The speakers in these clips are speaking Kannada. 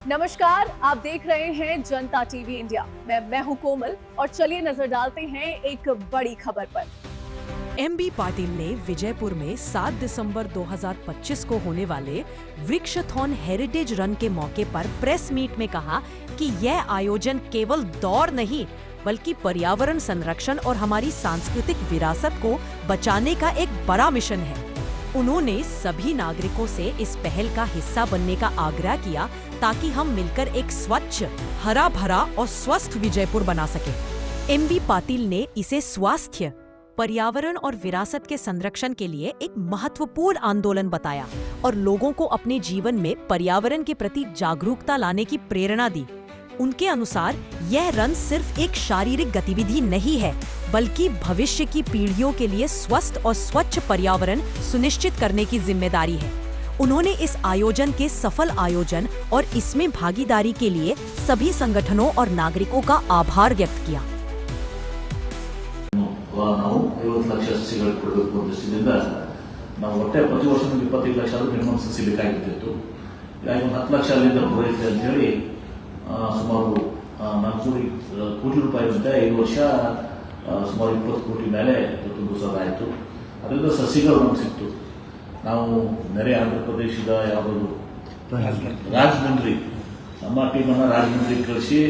नमस्कार, आप देख रहे हैं जनता टीवी इंडिया। मैं हूं कोमल और चलिए नजर डालते हैं एक बड़ी खबर पर। एमबी पाटिल ने विजयपुर में 7 दिसंबर 2025 को होने वाले वृक्षथॉन हेरिटेज रन के मौके पर प्रेस मीट में कहा कि यह आयोजन केवल दौड़ नहीं बल्कि पर्यावरण संरक्षण और हमारी सांस्कृतिक विरासत को बचाने का एक बड़ा मिशन है। उन्होंने सभी नागरिकों से इस पहल का हिस्सा बनने का आग्रह किया ताकि हम मिलकर एक स्वच्छ, हरा भरा और स्वस्थ विजयपुर बना सकें। एमबी पाटिल ने इसे स्वास्थ्य, पर्यावरण और विरासत के संरक्षण के लिए एक महत्वपूर्ण आंदोलन बताया और लोगों को अपने जीवन में पर्यावरण के प्रति जागरूकता लाने की प्रेरणा दी। उनके अनुसार यह रन सिर्फ एक शारीरिक गतिविधि नहीं है बल्कि भविष्य की पीढ़ियों के लिए स्वस्थ और स्वच्छ पर्यावरण सुनिश्चित करने की जिम्मेदारी है। उन्होंने इस आयोजन के सफल आयोजन और इसमें भागीदारी के लिए सभी संगठनों और नागरिकों का आभार व्यक्त किया। ನಾವು 50 ಲಕ್ಷ ಸಸಿಗಳು ಕೊಡಬೇಕು ಅಂತ ದೃಷ್ಟಿಯಿಂದ ನಾವು ಒಟ್ಟೆ ಪ್ರತಿ ವರ್ಷ 25 ಲಕ್ಷ ಮಿನಿಮಮ್ ಸಸಿ ಬೇಕಾಗಿತ್ತು. ಈಗ 10 ಲಕ್ಷ ಅಲ್ಲಿಂದ ಪೂರೈಸಿದೆ ಅಂತ ಹೇಳಿ ಸುಮಾರು 400 ಕೋಟಿ ರೂಪಾಯಿ ಇರುತ್ತೆ. 5 ವರ್ಷ ಸುಮಾರು 20 ಕೋಟಿ ಮೇಲೆ ತುಂಬಿಸೋದು ಆಯಿತು. ಅದರಿಂದ ಸಸಿಗಳು ನಮ್ಗೆ ಸಿಕ್ತು. ನಾವು ನೆರೆ ಆಂಧ್ರ ಪ್ರದೇಶದ ಯಾವುದು ರಾಜಮಂಡ್ರಿ, ನಮ್ಮ ಟೀಮನ್ನು ರಾಜಮಂಡ್ರಿಗೆ ಕಳಿಸಿ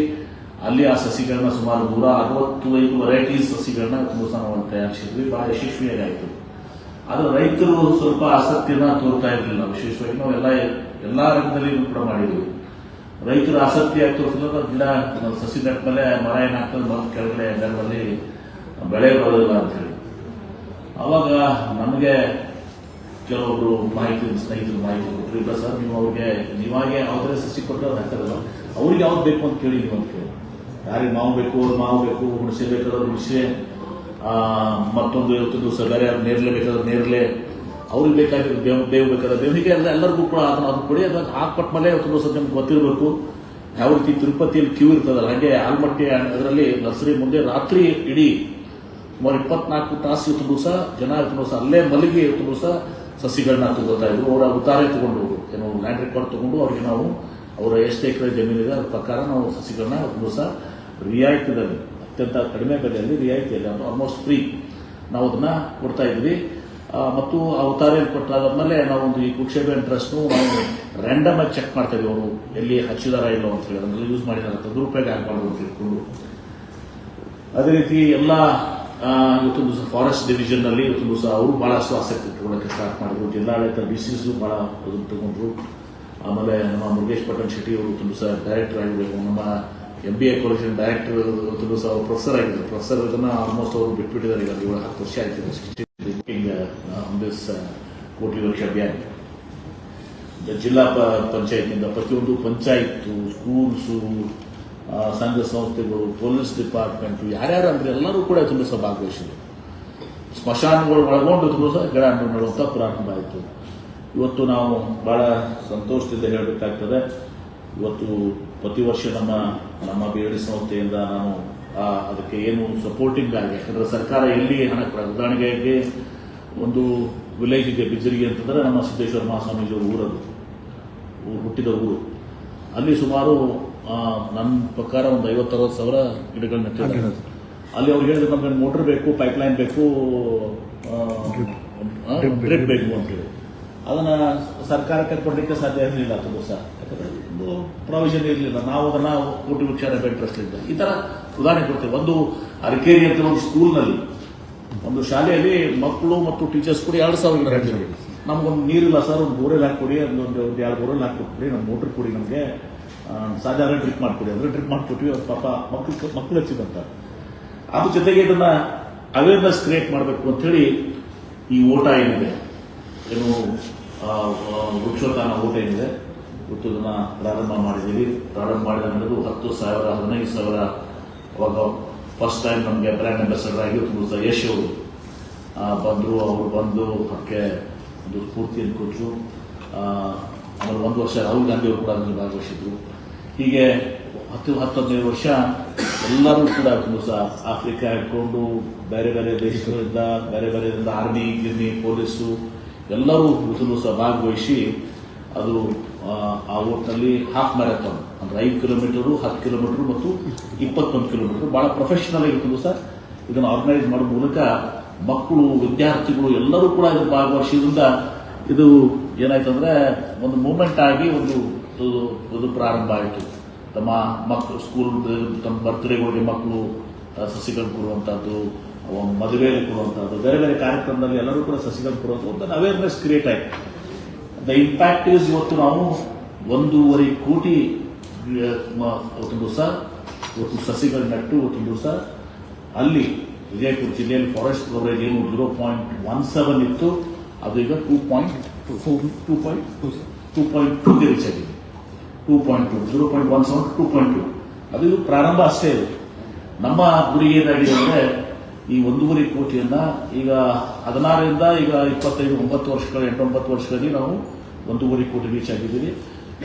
ಅಲ್ಲಿ ಆ ಸಸಿಗಳನ್ನ ಸುಮಾರು 165 ವೆರೈಟೀಸ್ ಸಸಿಗಳನ್ನ ನಾವು ತಯಾರಿಸಿದ್ವಿ. ಬಹಳ ಯಶಸ್ವಿಯಾಗಾಯಿತು. ಆದರೆ ರೈತರು ಸ್ವಲ್ಪ ಆಸಕ್ತಿಯನ್ನ ತೋರ್ತಾ ಇರಲಿಲ್ಲ. ವಿಶೇಷವಾಗಿ ನಾವು ಎಲ್ಲಾ ರಂಗದಲ್ಲಿ ಕೂಡ ಮಾಡಿದ್ವಿ. ರೈತರ ಆಸಕ್ತಿ ಆಗಿ ತೋರಿಸಿದಾಗ ಗಿಡ ಸಸಿ ನೆಟ್ಟ ಮೇಲೆ ಮರ ಏನಾಗ್ತದೆ ಮರದ ಕೆಳಗಡೆ ನೆಲದಲ್ಲಿ ಬೆಳೆ ಬರೋದಿಲ್ಲ ಅಂತ ಹೇಳಿ ಅವಾಗ ನಮಗೆ ಕೆಲವೊಬ್ರು ಸ್ನೇಹಿತರು ಮಾಹಿತಿ ಕೊಟ್ಟರು. ಇಲ್ಲ ಸರ್, ನೀವು ಅವ್ರಿಗೆ ನೀವಾಗೆ ಯಾವುದೇ ಸಸಿ ಕೊಟ್ಟರೆ ಅವ್ರು ಹಾಕ್ತಾರಲ್ಲ, ಅವ್ರಿಗೆ ಯಾವ್ದು ಬೇಕು ಅಂತ ಕೇಳಿ ನೀವು ಅಂತ ಕೇಳಿ. ಯಾರಿಗೆ ಮಾವು ಬೇಕು ಮಾವು ಬೇಕು, ಹುಣಸೆ ಬೇಕಾದ್ರೆ ಹುಣಸೆ, ಮತ್ತೊಂದು ಇವತ್ತು ದಿವಸ ಬೇರೆ ನೇರಳೆ ಬೇಕಾದ್ರೆ ನೇರಳೆ, ಅವ್ರಿಗೆ ಬೇಕಾಗಿರೋ ಬೇವು ಬೇಕಾದ್ರೆ ಬೇವು, ಹೀಗೆ ಎಲ್ಲರಿಗೂ ಕೂಡ ಅದನ್ನು ಕೊಡಿ. ಅದನ್ನು ಹಾಕ್ಕೊಟ್ಟ ಮೇಲೆ ಇವತ್ತು ದಿವಸ ನಿಮ್ಗೆ ಗೊತ್ತಿರಬೇಕು ಯಾವ ರೀತಿ ತಿರುಪತಿಯಲ್ಲಿ ಕ್ಯೂ ಇರ್ತದಲ್ಲ, ಹಾಗೆ ಆಲ್ಮಟ್ಟಿ ಅದರಲ್ಲಿ ನರ್ಸರಿ ಮುಂದೆ ರಾತ್ರಿ ಇಡೀ ಸುಮಾರು 24 ತಾಸು ಇವತ್ತು ದಿವಸ ಜನ ಇವತ್ತು ದಿವಸ ಅಲ್ಲೇ ಮಲಗಿ ಇವತ್ತು ದಿವಸ ಸಸಿಗಳನ್ನ ತಗೋತಾ ಇದ್ರು. ಅವರ ಉತ್ತಾರೆ ತಗೊಂಡು ಏನೋ ಲ್ಯಾಂಡ್ ರೆಕಾರ್ಡ್ ತಗೊಂಡು ಅವ್ರಿಗೆ ನಾವು ಅವರ ಎಷ್ಟು ಎಕರೆ ಜಮೀನಿದೆ ಅದ್ರ ಪ್ರಕಾರ ನಾವು ಸಸಿಗಳನ್ನ ಇವತ್ತು ದಿವಸ ರಿಯಾಯಿತಿದಲ್ಲಿ, ಅತ್ಯಂತ ಕಡಿಮೆ ಬೆಲೆಯಲ್ಲಿ ರಿಯಾಯಿತಿಯಲ್ಲಿ, ಅದು ಆಲ್ಮೋಸ್ಟ್ ಫ್ರೀ ನಾವು ಅದನ್ನ ಕೊಡ್ತಾ ಇದ್ವಿ. ಮತ್ತು ಆ ಉತ್ತಾರೆಯಲ್ಲಿ ಕೊಟ್ಟಾದ್ಮೇಲೆ ನಾವು ಒಂದು ಈ ಕುಕ್ಷೇಬೆನ್ ಟ್ರಸ್ಟ್ ನಾವು ರ್ಯಾಂಡಮ್ ಆಗಿ ಚೆಕ್ ಮಾಡ್ತಾ ಇದ್ವಿ. ಅವರು ಎಲ್ಲಿ ಹಚ್ಚಿದಾರ ಇಲ್ಲ ಅಂತ ಹೇಳಿ ಅದನ್ನೆಲ್ಲ ಯೂಸ್ ಮಾಡಿದಾರೆ ದುರುಪಯೋಗ ಆಗಬಾರ್ದು ಅಂತ ತಿಳ್ಕೊಂಡು. ಅದೇ ರೀತಿ ಎಲ್ಲ ಇವತ್ತೊಂದು ದಿವಸ ಫಾರೆಸ್ಟ್ ಡಿವಿಷನ್ ನಲ್ಲಿ ಇವತ್ತು ದಿವಸ ಅವರು ಬಹಳಷ್ಟು ಆಸಕ್ತಿ ತಗೊಳ್ಳೋಕೆ ಸ್ಟಾರ್ಟ್ ಮಾಡಿದ್ರು. ಜಿಲ್ಲಾಡಳಿತ ಡಿಸಿಸು ಬಹಳ ಅದನ್ನು ತಗೊಂಡ್ರು. ಆಮೇಲೆ ನಮ್ಮ ಮುರುಗೇಶ್ ಪಟ್ಟಣ್ ಶೆಟ್ಟಿ ಅವರು ಇವತ್ತು ದಿವಸ ಡೈರೆಕ್ಟರ್ ಆಗಿರಬೇಕು. ನಮ್ಮ MBA ಕಾಲೇಜಿನ ಡೈರೆಕ್ಟರ್ ಇವತ್ತು ದಿವಸ ಅವರು ಪ್ರೊಫೆಸರ್ ಆಗಿದ್ರು. ಪ್ರೊಫೆಸರ್ ಇದನ್ನ ಆಲ್ಮೋಸ್ಟ್ ಅವರು ಬಿಟ್ಬಿಟ್ಟಿದ್ದಾರೆ. ಈಗ 7-10 ವರ್ಷ ಆಯ್ತು ಕೋಟಿ ವೃಕ್ಷ ಅಭಿಯಾನ. ಜಿಲ್ಲಾ ಪಂಚಾಯತ್ನಿಂದ ಪ್ರತಿಯೊಂದು ಪಂಚಾಯತ್, ಸ್ಕೂಲ್ಸು, ಸಂಘ ಸಂಸ್ಥೆಗಳು, ಪೊಲೀಸ್ ಡಿಪಾರ್ಟ್ಮೆಂಟ್, ಯಾರ್ಯಾರು ಅಂದ್ರೆ ಎಲ್ಲರೂ ಕೂಡ ತುಂಬ ಸಹ ಭಾಗವಹಿಸಿದ್ರು. ಸ್ಮಶಾನಗಳು ಒಳಗೊಂಡು ತುಂಬ ಸಹ ಗಿಡ ನೆಡುವಂತ ಪ್ರಾರಂಭ ಆಯಿತು. ಇವತ್ತು ನಾವು ಬಹಳ ಸಂತೋಷದಿಂದ ಹೇಳಬೇಕಾಗ್ತದೆ. ಇವತ್ತು ಪ್ರತಿ ವರ್ಷ ನಮ್ಮ BLD ಸಂಸ್ಥೆಯಿಂದ ನಾನು ಅದಕ್ಕೆ ಏನು ಸಪೋರ್ಟಿಂಗ್ ಆಗಿ, ಯಾಕಂದ್ರೆ ಸರ್ಕಾರ ಎಲ್ಲಿ ಹಣ ಕೊಡ, ಉದಾಹರಣೆಗೆ ಒಂದು ವಿಲೇಜ್ ಇದೆ ಬಿಜರಿಗೆ ಅಂತಂದ್ರೆ ನಮ್ಮ ಸಿದ್ದೇಶ್ವರ ಮಹಾಸ್ವಾಮೀಜಿ ಊರದು, ಹುಟ್ಟಿದ ಊರು. ಅಲ್ಲಿ ಸುಮಾರು ನನ್ನ ಪ್ರಕಾರ ಒಂದು 50-60 ಸಾವಿರ ಗಿಡಗಳನ್ನ ನೆಟ್ಟಿದ್ದಾರೆ. ಅಲ್ಲಿ ಅವ್ರು ಹೇಳಿದ್ರು ನಮ್ಗೆ ಮೋಟರ್ ಬೇಕು, ಪೈಪ್ಲೈನ್ ಬೇಕು, ಡ್ರಿಪ್ ಬೇಕು ಅಂತೇಳಿ. ಅದನ್ನ ಸರ್ಕಾರಕ್ಕೆ ಕೊಡಲಿಕ್ಕೆ ಸಾಧ್ಯ ಇರಲಿಲ್ಲ ಅದು ದಿವಸ, ಯಾಕಂದ್ರೆ ಒಂದು ಪ್ರಾವಿಷನ್ ಇರಲಿಲ್ಲ. ನಾವು ಅದನ್ನ ಕೋಟಿ ವೃಕ್ಷ ಟ್ರಸ್ಟ್ ಇದ್ದ ಈ ತರ ಉದಾಹರಣೆ ಕೊಡ್ತೇವೆ. ಒಂದು ಅರಕೇರಿ ಅಂತ ಒಂದು ಸ್ಕೂಲ್ನಲ್ಲಿ, ಒಂದು ಶಾಲೆಯಲ್ಲಿ ಮಕ್ಕಳು ಮತ್ತು ಟೀಚರ್ಸ್ ಕೂಡ 2,000 ಗಿಡ ಹಾಕಿದ್ರು. ನಮ್ಗೊಂದು ನೀರಿಲ್ಲ ಸರ್, ಒಂದು ಬೋರೆಲ್ ಹಾಕೊಡಿ, ಒಂದು 2 ಬೋರೆಲ್ ಹಾಕೊಟ್ಬಿಡಿ, ನಮ್ಮ ಮೋಟರ್ ಕೊಡಿ, ನಮಗೆ ಸಾಧಾರಣ ಡ್ರಿಪ್ ಮಾಡ್ಕೊಡಿ ಅಂದ್ರೆ ಡ್ರಿಪ್ ಮಾಡ್ಕೊಟ್ವಿ. ಅವ್ರ ಪಾಪ ಮಕ್ಕಳು ಹಚ್ಚಿದಂತ. ಅದ್ರ ಜೊತೆಗೆ ಇದನ್ನ ಅವೇರ್ನೆಸ್ ಕ್ರಿಯೇಟ್ ಮಾಡಬೇಕು ಅಂತ ಹೇಳಿ ಈ ಓಟ ಏನಿದೆ, ಏನು ವೃಕ್ಷೋತ್ಥಾನ ಓಟ ಏನಿದೆ ಇವತ್ತು ಇದನ್ನ ಪ್ರಾರಂಭ ಮಾಡಿದ್ದೀವಿ. ಪ್ರಾರಂಭ ಮಾಡಿದ ಮೇಲೆ 10,000, 15,000 ಅವಾಗ ಫಸ್ಟ್ ಟೈಮ್ ನಮಗೆ ಬ್ರ್ಯಾಂಡ್ ಅಂಬಾಸಿಡರ್ ಆಗಿ ತುಂಬ ಯಶ್ ಅವರು ಬಂದರು. ಅವರು ಬಂದು ಅದಕ್ಕೆ ಒಂದು ಸ್ಫೂರ್ತಿಯನ್ನು ಕೊಟ್ಟರು. ಆಮೇಲೆ 1 ವರ್ಷ ರಾಹುಲ್ ಗಾಂಧಿ ಅವರು ಕೂಡ ಅದನ್ನು ಭಾಗವಹಿಸಿದ್ರು. ಹೀಗೆ 10-15 ವರ್ಷ ಎಲ್ಲರೂ ಕೂಡ ದಿವಸ ಆಫ್ರಿಕಾ ಹಿಡ್ಕೊಂಡು ಬೇರೆ ಬೇರೆ ದೇಶಗಳಿಂದ, ಬೇರೆ ಬೇರೆಯಿಂದ ಆರ್ಮಿ, ಗಿರ್ಮಿ, ಪೊಲೀಸು ಎಲ್ಲರೂ ದಿವಸ ಭಾಗವಹಿಸಿ ಅದು ಆ ಓಟ್ನಲ್ಲಿ ಹಾಫ್ ಮ್ಯಾರಥಾನ್ ಅಂದರೆ 5 ಕಿಲೋಮೀಟರು, 10 ಕಿಲೋಮೀಟರ್ ಮತ್ತು 21 ಕಿಲೋಮೀಟರ್ ಭಾಳ ಪ್ರೊಫೆಷನಲ್ ಆಗಿರ್ತದೆ ಸರ್. ಇದನ್ನು ಆರ್ಗನೈಸ್ ಮಾಡೋ ಮೂಲಕ ಮಕ್ಕಳು, ವಿದ್ಯಾರ್ಥಿಗಳು ಎಲ್ಲರೂ ಕೂಡ ಇದು ಭಾಗವಹಿಸಿದ್ರಿಂದ ಇದು ಏನಾಯ್ತಂದ್ರೆ ಒಂದು ಮೂಮೆಂಟ್ ಆಗಿ ಒಂದು ಪ್ರಾರಂಭ ಆಯಿತು. ತಮ್ಮ ಮಕ್ಕಳು ಸ್ಕೂಲ್ ತಮ್ಮ ಬರ್ತ್ಡೇಗಳಿಗೆ ಮಕ್ಕಳು ಸಸಿಗಳು ಕೊಡುವಂಥದ್ದು, ಮದುವೆಯಲ್ಲಿ ಕೊಡುವಂಥದ್ದು, ಬೇರೆ ಬೇರೆ ಕಾರ್ಯಕ್ರಮದಲ್ಲಿ ಎಲ್ಲರೂ ಕೂಡ ಸಸಿಗಳು ಕೊಡುವಂಥ ಒಂದು ಅವೇರ್ನೆಸ್ ಕ್ರಿಯೇಟ್ ಆಯಿತು. ದ ಇಂಪ್ಯಾಕ್ಟ್ ಈಸ್ ಇವತ್ತು ನಾವು 1.5 ಕೋಟಿ ಒಂದು ದಿವಸ ಇವತ್ತು ಸಸಿಗಳು ನೆಟ್ಟು ಇವತ್ತು ದಿವಸ ಅಲ್ಲಿ ವಿಜಯಪುರ ಜಿಲ್ಲೆಯಲ್ಲಿ ಫಾರೆಸ್ಟ್ ಕವರೇಜ್ ಏನು 0.17 ಇತ್ತು, ಅದು ಈಗ 2.2 ರೀಚ್ ಆಗಿದೆ. 2.2 0.17 2.2 ಅದು ಪ್ರಾರಂಭ ಅಷ್ಟೇ ಇದೆ. ನಮ್ಮ ಗುರಿ ಏನಾಗಿದೆ ಅಂದರೆ ಈ 1.5 ಕೋಟಿಯನ್ನ ಈಗ 16ರಿಂದ ಈಗ 25 8-9 ವರ್ಷಗಳಲ್ಲಿ ನಾವು 1.5 ಕೋಟಿ ರೀಚ್ ಆಗಿದ್ದೀವಿ.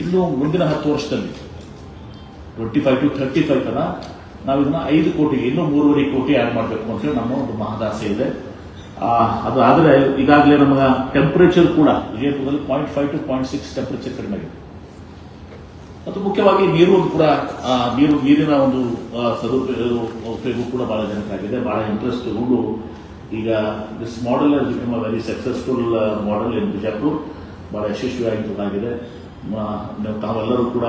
ಇನ್ನು ಮುಂದಿನ 10 ವರ್ಷದಲ್ಲಿ 25 to 35 ತನ ನಾವು ಇದನ್ನ 5 ಕೋಟಿಗೆ ಇನ್ನೂ 3.5 ಕೋಟಿ ಆ್ಯಡ್ ಮಾಡಬೇಕು ಅಂತೇಳಿ ನಮ್ಮ ಒಂದು ಮಹದಾಸೆ ಇದೆ. ಅದು ಆದರೆ ಈಗಾಗಲೇ ನಮಗೆ ಟೆಂಪರೇಚರ್ ಕೂಡ ವಿಜಯಪುರದಲ್ಲಿ 0.5 to 0.6 ಟೆಂಪರೇಚರ್ ಕಡಿಮೆ ಆಗಿದೆ. ಮತ್ತು ಮುಖ್ಯವಾಗಿ ನೀರು ಕೂಡ ನೀರಿನ ಒಂದು ಉಪಯೋಗ ಕೂಡ ಬಹಳ ಜನಕ್ಕಾಗಿದೆ, ಬಹಳ ಇಂಟ್ರೆಸ್ಟ್ ತಗೊಂಡು ಈಗ this model has become a very successful model ಇನ್ ಬಿಜಾಪುರ್. ಬಹಳ ಯಶಸ್ವಿಯಾಗಿದೆ. ತಾವೆಲ್ಲರೂ ಕೂಡ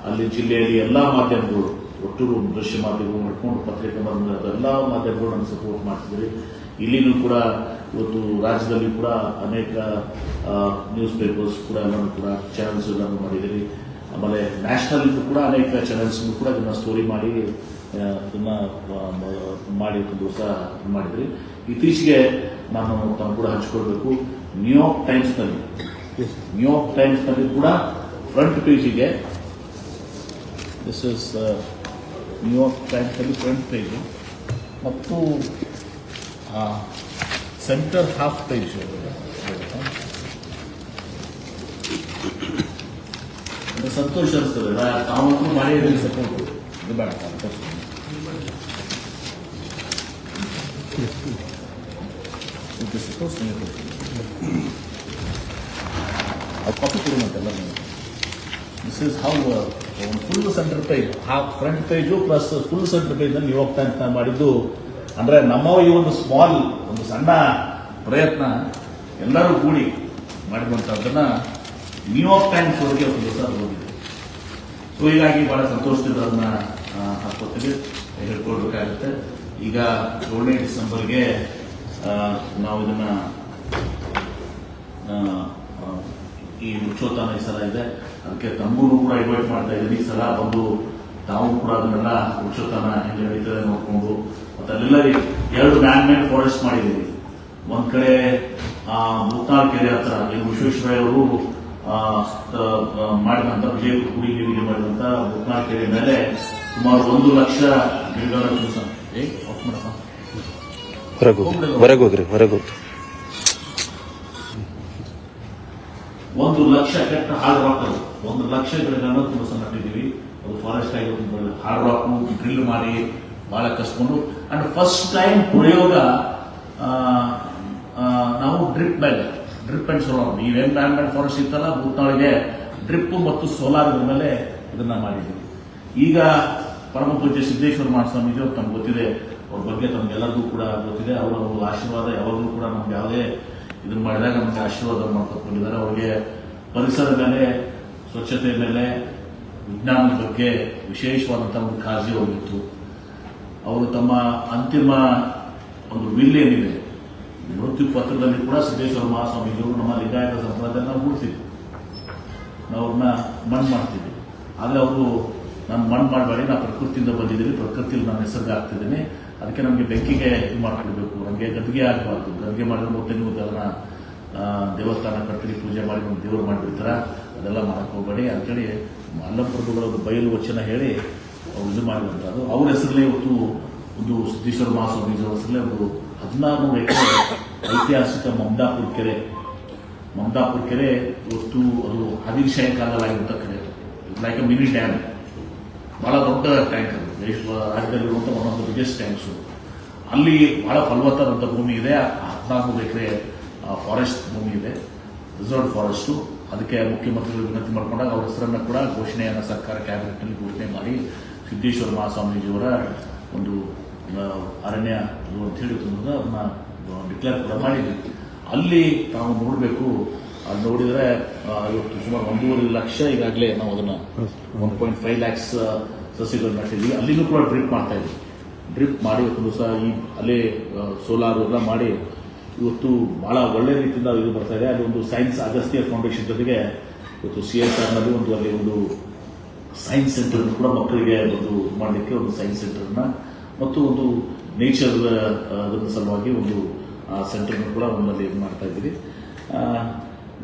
ಅಲ್ಲಿ ಜಿಲ್ಲೆಯಲ್ಲಿ ಎಲ್ಲ ಮಾಧ್ಯಮಗಳು ಒಟ್ಟು ದೃಶ್ಯ ಮಾಧ್ಯಮಗಳು ಮಾಡ್ಕೊಂಡು ಪತ್ರಿಕೆ ಮಾಧ್ಯಮಗಳು ಎಲ್ಲ ಮಾಧ್ಯಮಗಳು ನಮಗೆ ಸಪೋರ್ಟ್ ಮಾಡ್ತಿದ್ದೀರಿ. ಇಲ್ಲಿನೂ ಕೂಡ ಇವತ್ತು ರಾಜ್ಯದಲ್ಲಿ ಕೂಡ ಅನೇಕ ನ್ಯೂಸ್ ಪೇಪರ್ಸ್ ಕೂಡ ಎಲ್ಲರೂ ಕೂಡ ಚಾನಲ್ಸ್ ಎಲ್ಲರೂ ಮಾಡಿದ್ದೀರಿ. ಆಮೇಲೆ ನ್ಯಾಷನಲ್ ಕೂಡ ಅನೇಕ ಚಾನೆಲ್ಸ್ ಕೂಡ ಇದನ್ನ ಸ್ಟೋರಿ ಮಾಡಿ ಇದನ್ನ ಮಾಡಿ ಒಂದು ದಿವಸ ಮಾಡಿದ್ರಿ. ಇತ್ತೀಚೆಗೆ ನಾನು ತಾವು ಕೂಡ ಹಂಚಿಕೊಳ್ಬೇಕು, ನ್ಯೂಯಾರ್ಕ್ ಟೈಮ್ಸ್ನಲ್ಲಿ ಕೂಡ ಫ್ರಂಟ್ ಪೇಜಿಗೆ ದಿಸ್ ಇಸ್ ನ್ಯೂಯಾರ್ಕ್ ಟೈಮ್ಸ್ನಲ್ಲಿ ಫ್ರಂಟ್ ಪೇಜ್ ಮತ್ತು ಸೆಂಟರ್ ಹಾಫ್ ಪೇಜ್ ಸಂತೋಷ ಅನಿಸ್ತದೆ. ತಾವಂತೂ ಮಾಡಿ ಸಪೋರ್ಟ್ ಇದು ಬೇಡ ಕಾಪಿ ಕೊಡುವಂತೆಲ್ಲ this is how full centre page, half front page plus full centre ಪೇಜ್ನಲ್ಲಿ ನ್ಯೂಯಾರ್ಕ್ ಟೈಮ್ಸ್ ಮಾಡಿದ್ದು ಅಂದರೆ ನಮ್ಮ ಈ ಒಂದು ಒಂದು ಸಣ್ಣ ಪ್ರಯತ್ನ ಎಲ್ಲರೂ ಕೂಡಿ ಮಾಡಿರುವಂಥದ್ದನ್ನು ನ್ಯೂಯಾರ್ಕ್ ಟೈಮ್ಸ್ ವರೆಗೆ ಒಂದು ದಿವಸ ಹೋಗಿದೆ. ಸೊ ಹೀಗಾಗಿ ಬಹಳ ಸಂತೋಷದಿಂದ ಅದನ್ನ ಹಾಕೋತೀವಿ, ಹೇಳ್ಕೊಳ್ಬೇಕಾಗುತ್ತೆ. ಈಗ 7ನೇ ಡಿಸೆಂಬರ್ಗೆ ನಾವು ಇದನ್ನ ಈ ವೃಕ್ಷೋತ್ಥಾನ ಈ ಸಲ ಇದೆ, ಅದಕ್ಕೆ ತಮಗೂ ಕೂಡ ಇನ್ವೈಟ್ ಮಾಡ್ತಾ ಇದ್ದೀನಿ. ಈ ಸಲ ಬಂದು ತಾವು ಕೂಡ ಅದನ್ನೆಲ್ಲ ವೃಕ್ಷೋತ್ಥಾನ ಹೆಂಗೆ ನಡೀತದೆ ನೋಡಿಕೊಂಡು, ಮತ್ತು ಅಲ್ಲೆಲ್ಲ 2 ಮ್ಯಾನ್-ಮೇಡ್ ಫಾರೆಸ್ಟ್ ಮಾಡಿದ್ದೀವಿ. ಒಂದ್ ಕಡೆ ಮುತ್ನಾಳ್ ಕೆರೆ ಹತ್ರ ವಿಶ್ವೇಶ್ವರಯ್ಯ ಅವರು ಮಾಡಿದಂತ ವಿಜಯಪುರ ಕುಡಿ ನೀರಿಗೆ ಮಾಡಿದಂತ ಮುತ್ನಾಳ್ ಕೆರೆ ಮೇಲೆ ಸುಮಾರು 1 ಲಕ್ಷ ಗಿಡಗಳನ್ನು 1 ಲಕ್ಷ ಕೆಟ್ಟ ಹಾರ್ಡ್ ರಾಕ್, 1 ಲಕ್ಷ ಗಿಡಗಳನ್ನು ತುಂಬ ನಟ್ಟಿದ್ದೀವಿ. ಅದು ಫಾರೆಸ್ಟ್ ಆಗಿ ಹಾರ್ಡ್ ರಾಕ್ ಡ್ರಿಲ್ ಮಾಡಿ ಬಹಳ ಕಷ್ಟಕೊಂಡು ಅಂಡ್ ಫಸ್ಟ್ ಟೈಮ್ ಪ್ರಯೋಗ ನಾವು ಡ್ರಿಪ್ ಅಂಡ್ ಸೋಲಾರ್, ನೀವೇನ್ ಮ್ಯಾನ್-ಮೇಡ್ ಫಾರೆಸ್ಟ್ ಇತ್ತಲ್ಲ ಭೂತಾಳಿಗೆ ಡ್ರಿಪ್ ಮತ್ತು ಸೋಲಾರ್ ಮೇಲೆ ಇದನ್ನ ಮಾಡಿದ್ದೀವಿ. ಈಗ ಪರಮ ಪೂಜ್ಯ ಸಿದ್ದೇಶ್ವರ ಮಹಾಸ್ವಾಮೀಜಿ ಅವರು ತಮ್ಗೆ ಗೊತ್ತಿದೆ, ಅವ್ರ ಬಗ್ಗೆ ತಮ್ಗೆಲ್ಲರಿಗೂ ಕೂಡ ಗೊತ್ತಿದೆ. ಅವರ ಆಶೀರ್ವಾದ ಯಾವಾಗಲೂ ಕೂಡ ನಮ್ಗೆ ಯಾವುದೇ ಇದನ್ನ ಮಾಡಿದಾಗ ನಮ್ಗೆ ಆಶೀರ್ವಾದ ಮಾಡ್ಕೊಂಡಿದ್ದಾರೆ. ಅವ್ರಿಗೆ ಪರಿಸರದ ಮೇಲೆ, ಸ್ವಚ್ಛತೆ ಮೇಲೆ, ವಿಜ್ಞಾನದ ಬಗ್ಗೆ ವಿಶೇಷವಾದಂತಹ ಒಂದು ಕಾಳಜಿ ಹೋಗಿತ್ತು. ಅವರು ತಮ್ಮ ಅಂತಿಮ ಒಂದು ವಿಲ್ ಏನಿದೆ ಮೃತ್ಯು ಪತ್ರದಲ್ಲಿ ಕೂಡ ಸಿದ್ದೇಶ್ವರ ಮಹಾಸ್ವಾಮೀಜಿಯವರು ನಮ್ಮ ಲಿಂಗಾಯತ ಸಂಪ್ರದಾಯದಲ್ಲಿ ನಾವು ಹುಡ್ತಿದ್ವಿ, ನಾವು ಅವ್ರನ್ನ ಮಣ್ಣು ಮಾಡ್ತಿದ್ವಿ. ಆದರೆ ಅವರು ನಾನು ಮಣ್ಣು ಮಾಡಬೇಡಿ, ನಾನು ಪ್ರಕೃತಿಯಿಂದ ಬಂದಿದ್ದೀನಿ, ಪ್ರಕೃತಿಯಲ್ಲಿ ನಾನು ಹೆಸರಿಗೆ ಆಗ್ತಿದ್ದೀನಿ, ಅದಕ್ಕೆ ನಮಗೆ ಬೆಂಕಿಗೆ ಇದು ಮಾಡ್ಕೊಡ್ಬೇಕು, ನಮಗೆ ಗದ್ದಿಗೆ ಆಗಬಾರ್ದು, ಗದ್ದಿಗೆ ಮಾಡಿದ್ರೆ ಮತ್ತೆ ನೀವು ಅದನ್ನ ದೇವಸ್ಥಾನ ಕಟ್ಟಿ ಪೂಜೆ ಮಾಡಿ ಒಂದು ದೇವರು ಮಾಡಿಬಿಡ್ತಾರೆ, ಅದೆಲ್ಲ ಮಾಡಕ್ಕೆ ಹೋಗಬೇಡಿ ಅಂತೇಳಿ ಅಲ್ಲಂಪ್ರಭುಗಳ ಒಂದು ಬಯಲು ವಚನ ಹೇಳಿ ಅವ್ರು ಇದು ಮಾಡಿದಂಥದ್ದು. ಅವ್ರ ಹೆಸರಲ್ಲೇ ಇವತ್ತು ಒಂದು ಸಿದ್ದೇಶ್ವರ ಮಹಾಸ್ವಾಮೀಜಿ ಅವರ ಹೆಸರಲ್ಲೇ ಒಂದು 14 ಎಕರೆ ಐತಿಹಾಸಿಕ ಮಮದಾಪುರ ಕೆರೆ ಇವತ್ತು ಅದು ಆದಿಲ್ ಕಾಲದಲ್ಲಾಗಿರುವಂಥ ಕೆರೆ, ಲೈಕ್ ಅ ಮಿನಿ ಡ್ಯಾಮ್, ಬಹಳ ದೊಡ್ಡ ಟ್ಯಾಂಕ್ ಅದು, ರಾಜ್ಯದಲ್ಲಿರುವಂಥ one of the biggest tanks. ಅಲ್ಲಿ ಬಹಳ ಫಲವತ್ತಾದಂಥ ಭೂಮಿ ಇದೆ, 14 ಎಕರೆ ಫಾರೆಸ್ಟ್ ಭೂಮಿ ಇದೆ, ರಿಸರ್ವ್ ಫಾರೆಸ್ಟು. ಅದಕ್ಕೆ ಮುಖ್ಯಮಂತ್ರಿಗಳು ವಿನಂತಿ ಮಾಡಿಕೊಂಡಾಗ ಅವ್ರ ಹೆಸರನ್ನು ಕೂಡ ಘೋಷಣೆಯನ್ನು ಸರ್ಕಾರ ಕ್ಯಾಬಿನೆಟ್ನಲ್ಲಿ ಘೋಷಣೆ ಮಾಡಿ ಸಿದ್ದೇಶ್ವರ ಮಹಾಸ್ವಾಮೀಜಿಯವರ ಒಂದು ಅರಣ್ಯ ಅಂತೇಳಿ ಅದನ್ನ ಡಿಕ್ಲೇರ್ ಕೂಡ ಮಾಡಿದ್ವಿ. ಅಲ್ಲಿ ನಾವು ನೋಡಬೇಕು, ಅಲ್ಲಿ ನೋಡಿದರೆ ಇವತ್ತು ಸುಮಾರು 1.5 ಲಕ್ಷ ಈಗಾಗಲೇ ನಾವು ಅದನ್ನು 1.5 lakhs ಸಸಿಗಳು ನಟ್ಟಿದ್ವಿ. ಅಲ್ಲಿನೂ ಕೂಡ ಡ್ರಿಪ್ ಮಾಡ್ತಾ ಇದ್ವಿ. ಡ್ರಿಪ್ ಮಾಡಿ ಒಂದು ದಿವಸ ಈ ಅಲ್ಲೇ ಸೋಲಾರ್ ಎಲ್ಲ ಮಾಡಿ ಇವತ್ತು ಬಹಳ ಒಳ್ಳೆ ರೀತಿಯಿಂದ ಇದು ಬರ್ತಾ ಇದೆ. ಅಲ್ಲಿ ಒಂದು ಸೈನ್ಸ್ ಅಗಸ್ತ್ಯ ಫೌಂಡೇಶನ್ ಜೊತೆಗೆ ಇವತ್ತು CSRನಲ್ಲಿ ಅಲ್ಲಿ ಒಂದು ಸೈನ್ಸ್ ಸೆಂಟರ್ ಕೂಡ ಮಕ್ಕಳಿಗೆ ಒಂದು ಮಾಡಲಿಕ್ಕೆ ಒಂದು ಸೈನ್ಸ್ ಸೆಂಟರ್ನ ಮತ್ತು ಒಂದು ನೇಚರ್ ಅದರ ಸಲುವಾಗಿ ಒಂದು ಸೆಂಟರ್ನ ಕೂಡ ಒಂದಲ್ಲಿ ಇದು ಮಾಡ್ತಾ ಇದ್ದೀವಿ.